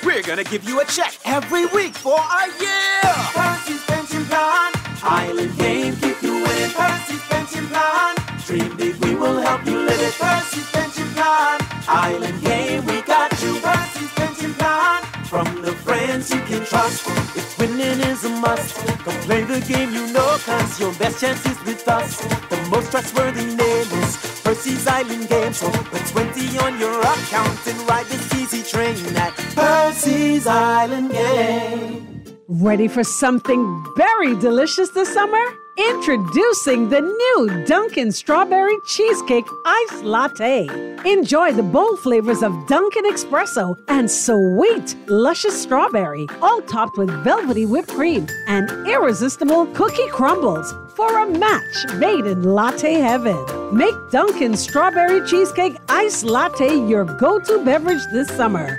S16: We're gonna give you a check every week for a year. Percy's Pension Plan. Island Game, keep you winning. Percy's Pension Plan. Dream big, we will help you live it. Percy's Pension Plan. Island Game, we got you. Percy's Pension Plan. From the friends you can trust. If winning is a must, come play the game you know, cause your best chance is with us. The most trustworthy name is Percy's Island Game. So put 20 on your account and ride this easy train at Percy's Island Game.
S11: Ready for something very delicious this summer? Introducing the new Dunkin' Strawberry Cheesecake Ice Latte. Enjoy the bold flavors of Dunkin' Espresso and sweet, luscious strawberry, all topped with velvety whipped cream and irresistible cookie crumbles for a match made in latte heaven. Make Dunkin' Strawberry Cheesecake Ice Latte your go-to beverage this summer.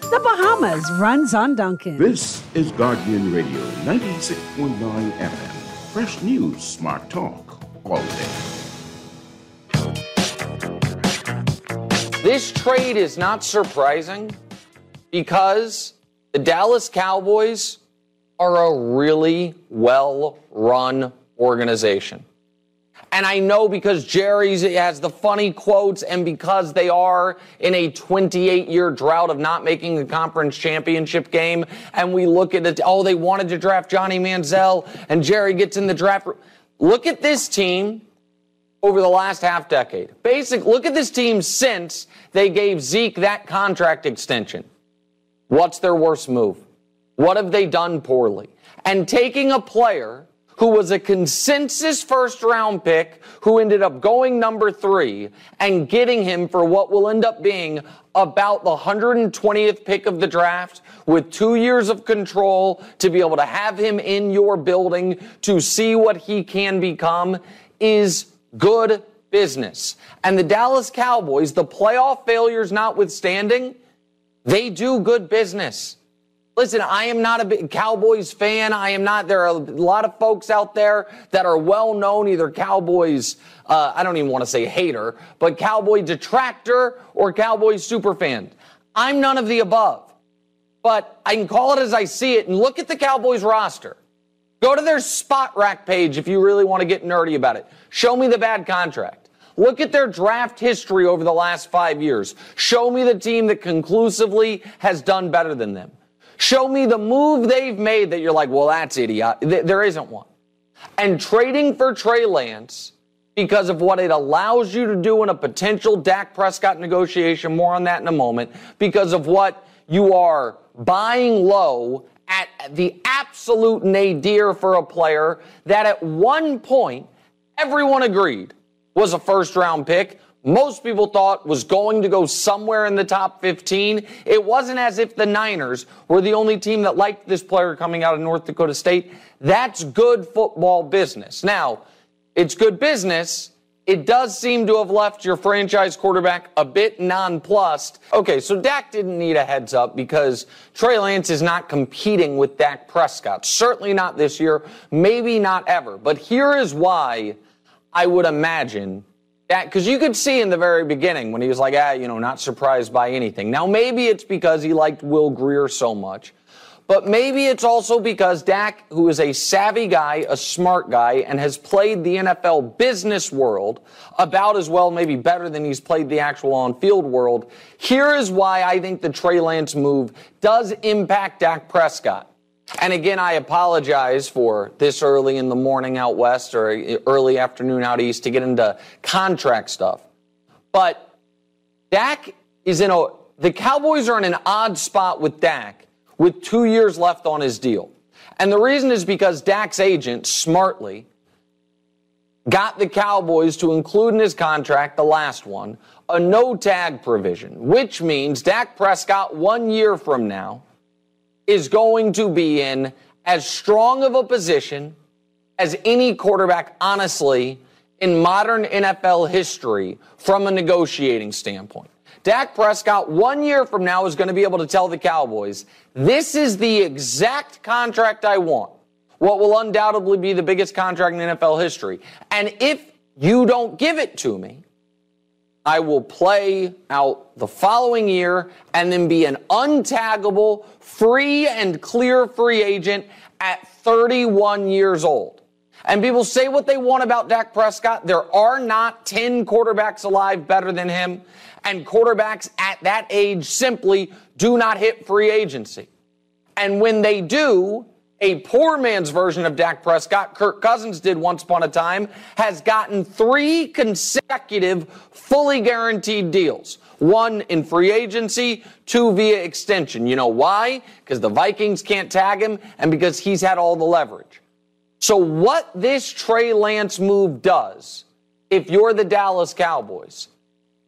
S11: The Bahamas runs on Dunkin'.
S18: This is Guardian Radio 96.9 FM. Fresh news, smart talk, all day.
S25: This trade is not surprising because the Dallas Cowboys are a really well-run organization. And I know because Jerry has the funny quotes and because they are in a 28-year drought of not making the conference championship game, and we look at it, oh, they wanted to draft Johnny Manziel, and Jerry gets in the draft. Look at this team over the last half decade. Look at this team since they gave Zeke that contract extension. What's their worst move? What have they done poorly? And taking a player who was a consensus first-round pick, who ended up going number 3, and getting him for what will end up being about the 120th pick of the draft, with 2 years of control to be able to have him in your building to see what he can become, is good business. And the Dallas Cowboys, the playoff failures notwithstanding, they do good business. Listen, I am not a big Cowboys fan. There are a lot of folks out there that are well known, either Cowboys, I don't even want to say hater, but Cowboy detractor or Cowboy superfan. I'm none of the above. But I can call it as I see it and look at the Cowboys roster. Go to their spot rack page if you really want to get nerdy about it. Show me the bad contract. Look at their draft history over the last 5 years. Show me the team that conclusively has done better than them. Show me the move they've made that you're like, well, that's idiot. There isn't one. And trading for Trey Lance because of what it allows you to do in a potential Dak Prescott negotiation. More on that in a moment. Because of what you are buying low at the absolute nadir for a player that at one point everyone agreed was a first-round pick. Most people thought was going to go somewhere in the top 15. It wasn't as if the Niners were the only team that liked this player coming out of North Dakota State. That's good football business. Now, it's good business. It does seem to have left your franchise quarterback a bit nonplussed. Okay, so Dak didn't need a heads up because Trey Lance is not competing with Dak Prescott. Certainly not this year, maybe not ever. But here is why I would imagine that, because you could see in the very beginning when he was like, not surprised by anything. Now, maybe it's because he liked Will Grier so much. But maybe it's also because Dak, who is a savvy guy, a smart guy, and has played the NFL business world about as well, maybe better than he's played the actual on-field world. Here is why I think the Trey Lance move does impact Dak Prescott. And again, I apologize for this early in the morning out west or early afternoon out east to get into contract stuff. But Dak is the Cowboys are in an odd spot with Dak, with 2 years left on his deal. And the reason is because Dak's agent, smartly, got the Cowboys to include in his contract, the last one, a no-tag provision, which means Dak Prescott 1 year from now is going to be in as strong of a position as any quarterback, honestly, in modern NFL history from a negotiating standpoint. Dak Prescott 1 year from now is going to be able to tell the Cowboys, this is the exact contract I want. What will undoubtedly be the biggest contract in NFL history. And if you don't give it to me, I will play out the following year and then be an untaggable, free and clear free agent at 31 years old. And people say what they want about Dak Prescott. There are not 10 quarterbacks alive better than him. And quarterbacks at that age simply do not hit free agency. And when they do, a poor man's version of Dak Prescott, Kirk Cousins did once upon a time, has gotten 3 consecutive fully guaranteed deals. 1 in free agency, 2 via extension. You know why? Because the Vikings can't tag him and because he's had all the leverage. So what this Trey Lance move does, if you're the Dallas Cowboys,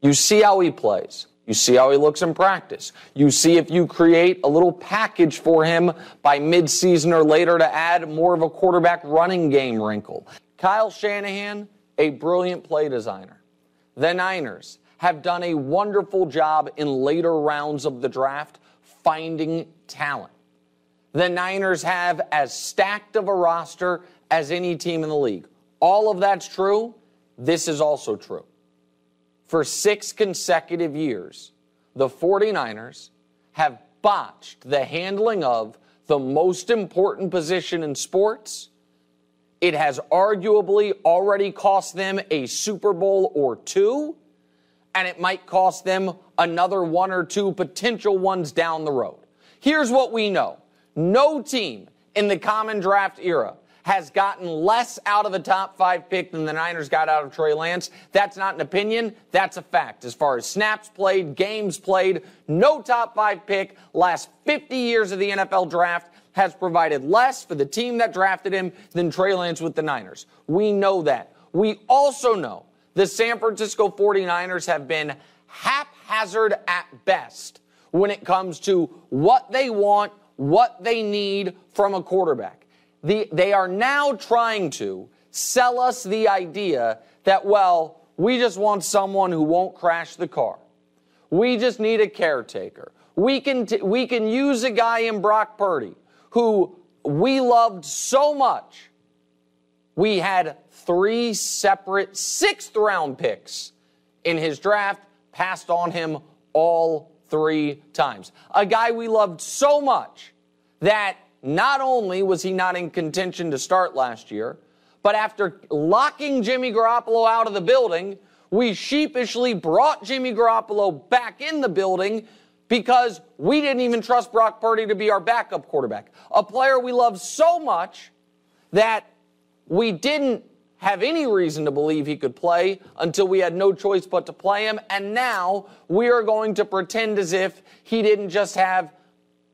S25: you see how he plays. You see how he looks in practice. You see if you create a little package for him by midseason or later to add more of a quarterback running game wrinkle. Kyle Shanahan, a brilliant play designer. The Niners have done a wonderful job in later rounds of the draft finding talent. The Niners have as stacked of a roster as any team in the league. All of that's true. This is also true. For 6 consecutive years, the 49ers have botched the handling of the most important position in sports. It has arguably already cost them a Super Bowl or 2, and it might cost them another 1 or 2 potential ones down the road. Here's what we know. No team in the common draft era has gotten less out of a top 5 pick than the Niners got out of Trey Lance. That's not an opinion. That's a fact. As far as snaps played, games played, no top 5 pick last 50 years of the NFL draft has provided less for the team that drafted him than Trey Lance with the Niners. We know that. We also know the San Francisco 49ers have been haphazard at best when it comes to what they want, what they need from a quarterback. They are now trying to sell us the idea that, well, we just want someone who won't crash the car. We just need a caretaker. We can use a guy in Brock Purdy who we loved so much. We had 3 separate 6th-round picks in his draft, passed on him all 3 times. A guy we loved so much that not only was he not in contention to start last year, but after locking Jimmy Garoppolo out of the building, we sheepishly brought Jimmy Garoppolo back in the building because we didn't even trust Brock Purdy to be our backup quarterback. A player we love so much that we didn't have any reason to believe he could play until we had no choice but to play him. And now we are going to pretend as if he didn't just have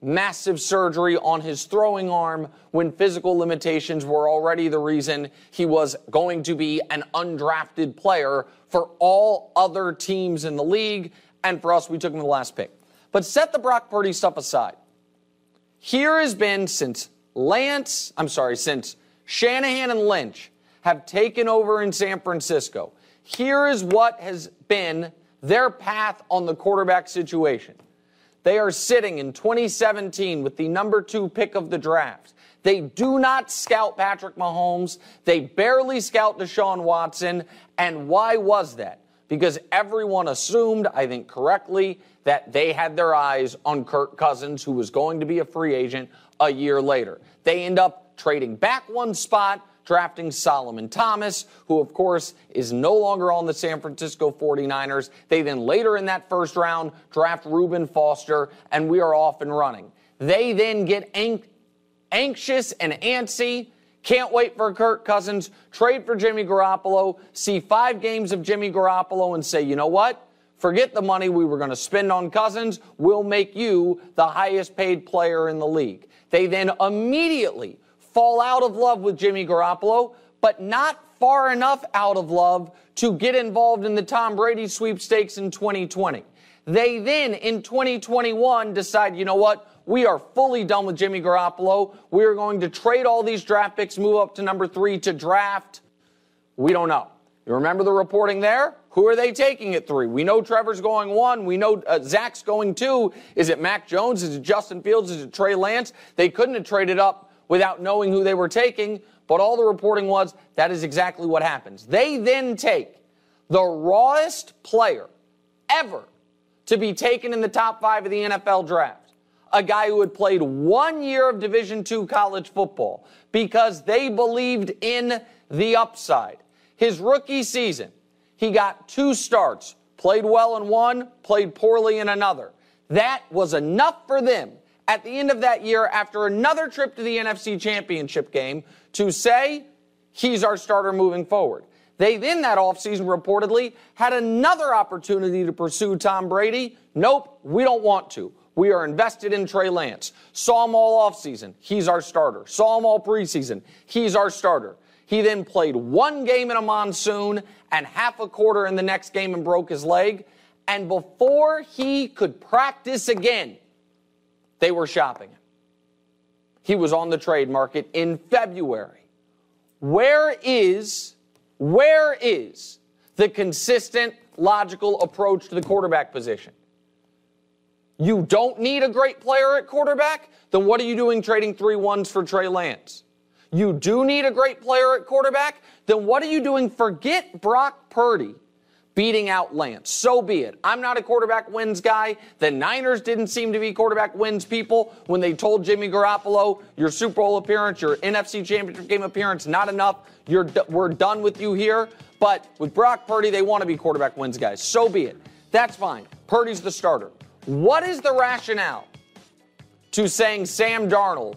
S25: massive surgery on his throwing arm when physical limitations were already the reason he was going to be an undrafted player for all other teams in the league. And for us, we took him the last pick. But set the Brock Purdy stuff aside. Here has been since Shanahan and Lynch have taken over in San Francisco. Here is what has been their path on the quarterback situation. They are sitting in 2017 with the number 2 pick of the draft. They do not scout Patrick Mahomes. They barely scout Deshaun Watson. And why was that? Because everyone assumed, I think correctly, that they had their eyes on Kirk Cousins, who was going to be a free agent a year later. They end up trading back one spot, drafting Solomon Thomas, who, of course, is no longer on the San Francisco 49ers. They then later in that first round draft Reuben Foster, and we are off and running. They then get anxious and antsy, can't wait for Kirk Cousins, trade for Jimmy Garoppolo, see 5 games of Jimmy Garoppolo and say, you know what? Forget the money we were going to spend on Cousins. We'll make you the highest paid player in the league. They then immediately fall out of love with Jimmy Garoppolo, but not far enough out of love to get involved in the Tom Brady sweepstakes in 2020. They then, in 2021, decide, you know what? We are fully done with Jimmy Garoppolo. We are going to trade all these draft picks, move up to number 3 to draft. We don't know. You remember the reporting there? Who are they taking at 3? We know Trevor's going 1. We know Zach's going 2. Is it Mac Jones? Is it Justin Fields? Is it Trey Lance? They couldn't have traded up without knowing who they were taking, but all the reporting was that is exactly what happens. They then take the rawest player ever to be taken in the top 5 of the NFL draft, a guy who had played 1 year of Division II college football because they believed in the upside. His rookie season, he got 2 starts, played well in one, played poorly in another. That was enough for them at the end of that year, after another trip to the NFC Championship game, to say, he's our starter moving forward. They then, that offseason, reportedly, had another opportunity to pursue Tom Brady. Nope, we don't want to. We are invested in Trey Lance. Saw him all offseason. He's our starter. Saw him all preseason. He's our starter. He then played 1 game in a monsoon and half a quarter in the next game and broke his leg. And before he could practice again, they were shopping him. He was on the trade market in February. Where is the consistent, logical approach to the quarterback position? You don't need a great player at quarterback? Then what are you doing trading 3 1s for Trey Lance? You do need a great player at quarterback? Then what are you doing? Forget Brock Purdy beating out Lance. So be it. I'm not a quarterback wins guy. The Niners didn't seem to be quarterback wins people when they told Jimmy Garoppolo, your Super Bowl appearance, your NFC Championship game appearance, not enough. We're done with you here. But with Brock Purdy, they want to be quarterback wins guys. So be it. That's fine. Purdy's the starter. What is the rationale to saying Sam Darnold,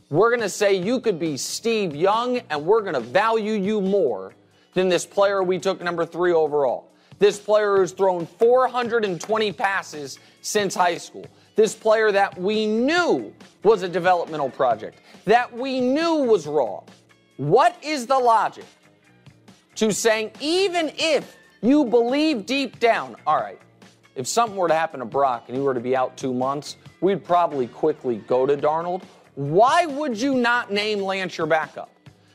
S25: we're going to say you could be Steve Young and we're going to value you more than this player we took number 3 overall? This player who's thrown 420 passes since high school. This player that we knew was a developmental project, that we knew was raw. What is the logic to saying, even if you believe deep down, all right, if something were to happen to Brock and he were to be out 2 months, we'd probably quickly go to Darnold. Why would you not name Lance your backup?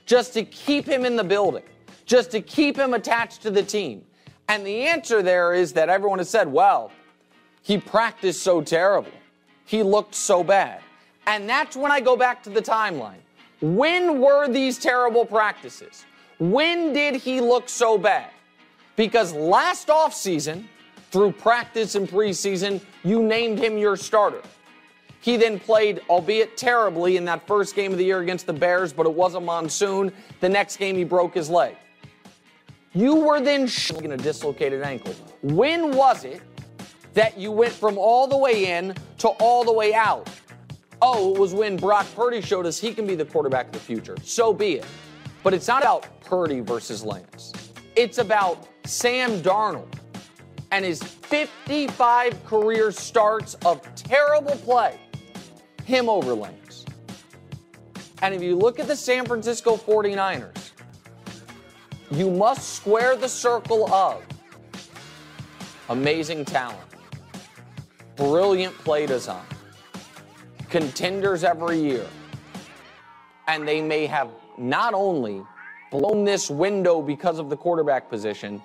S25: Just to keep him in the building, just to keep him attached to the team. And the answer there is that everyone has said, well, he practiced so terribly. He looked so bad. And that's when I go back to the timeline. When were these terrible practices? When did he look so bad? Because last offseason, through practice and preseason, you named him your starter. He then played, albeit terribly, in that first game of the year against the Bears, but it was a monsoon. The next game, he broke his leg. You were then in a dislocated ankle. When was it that you went from all the way in to all the way out? Oh, it was when Brock Purdy showed us he can be the quarterback of the future. So be it. But it's not about Purdy versus Lance. It's about Sam Darnold and his 55 career starts of terrible play. Him over Lance. And if you look at the San Francisco 49ers, you must square the circle of amazing talent, brilliant play design, contenders every year. And they may have not only blown this window because of the quarterback position,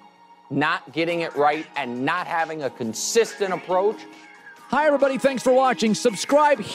S25: not getting it right and not having a consistent approach.
S1: Hi, everybody. Thanks for watching. Subscribe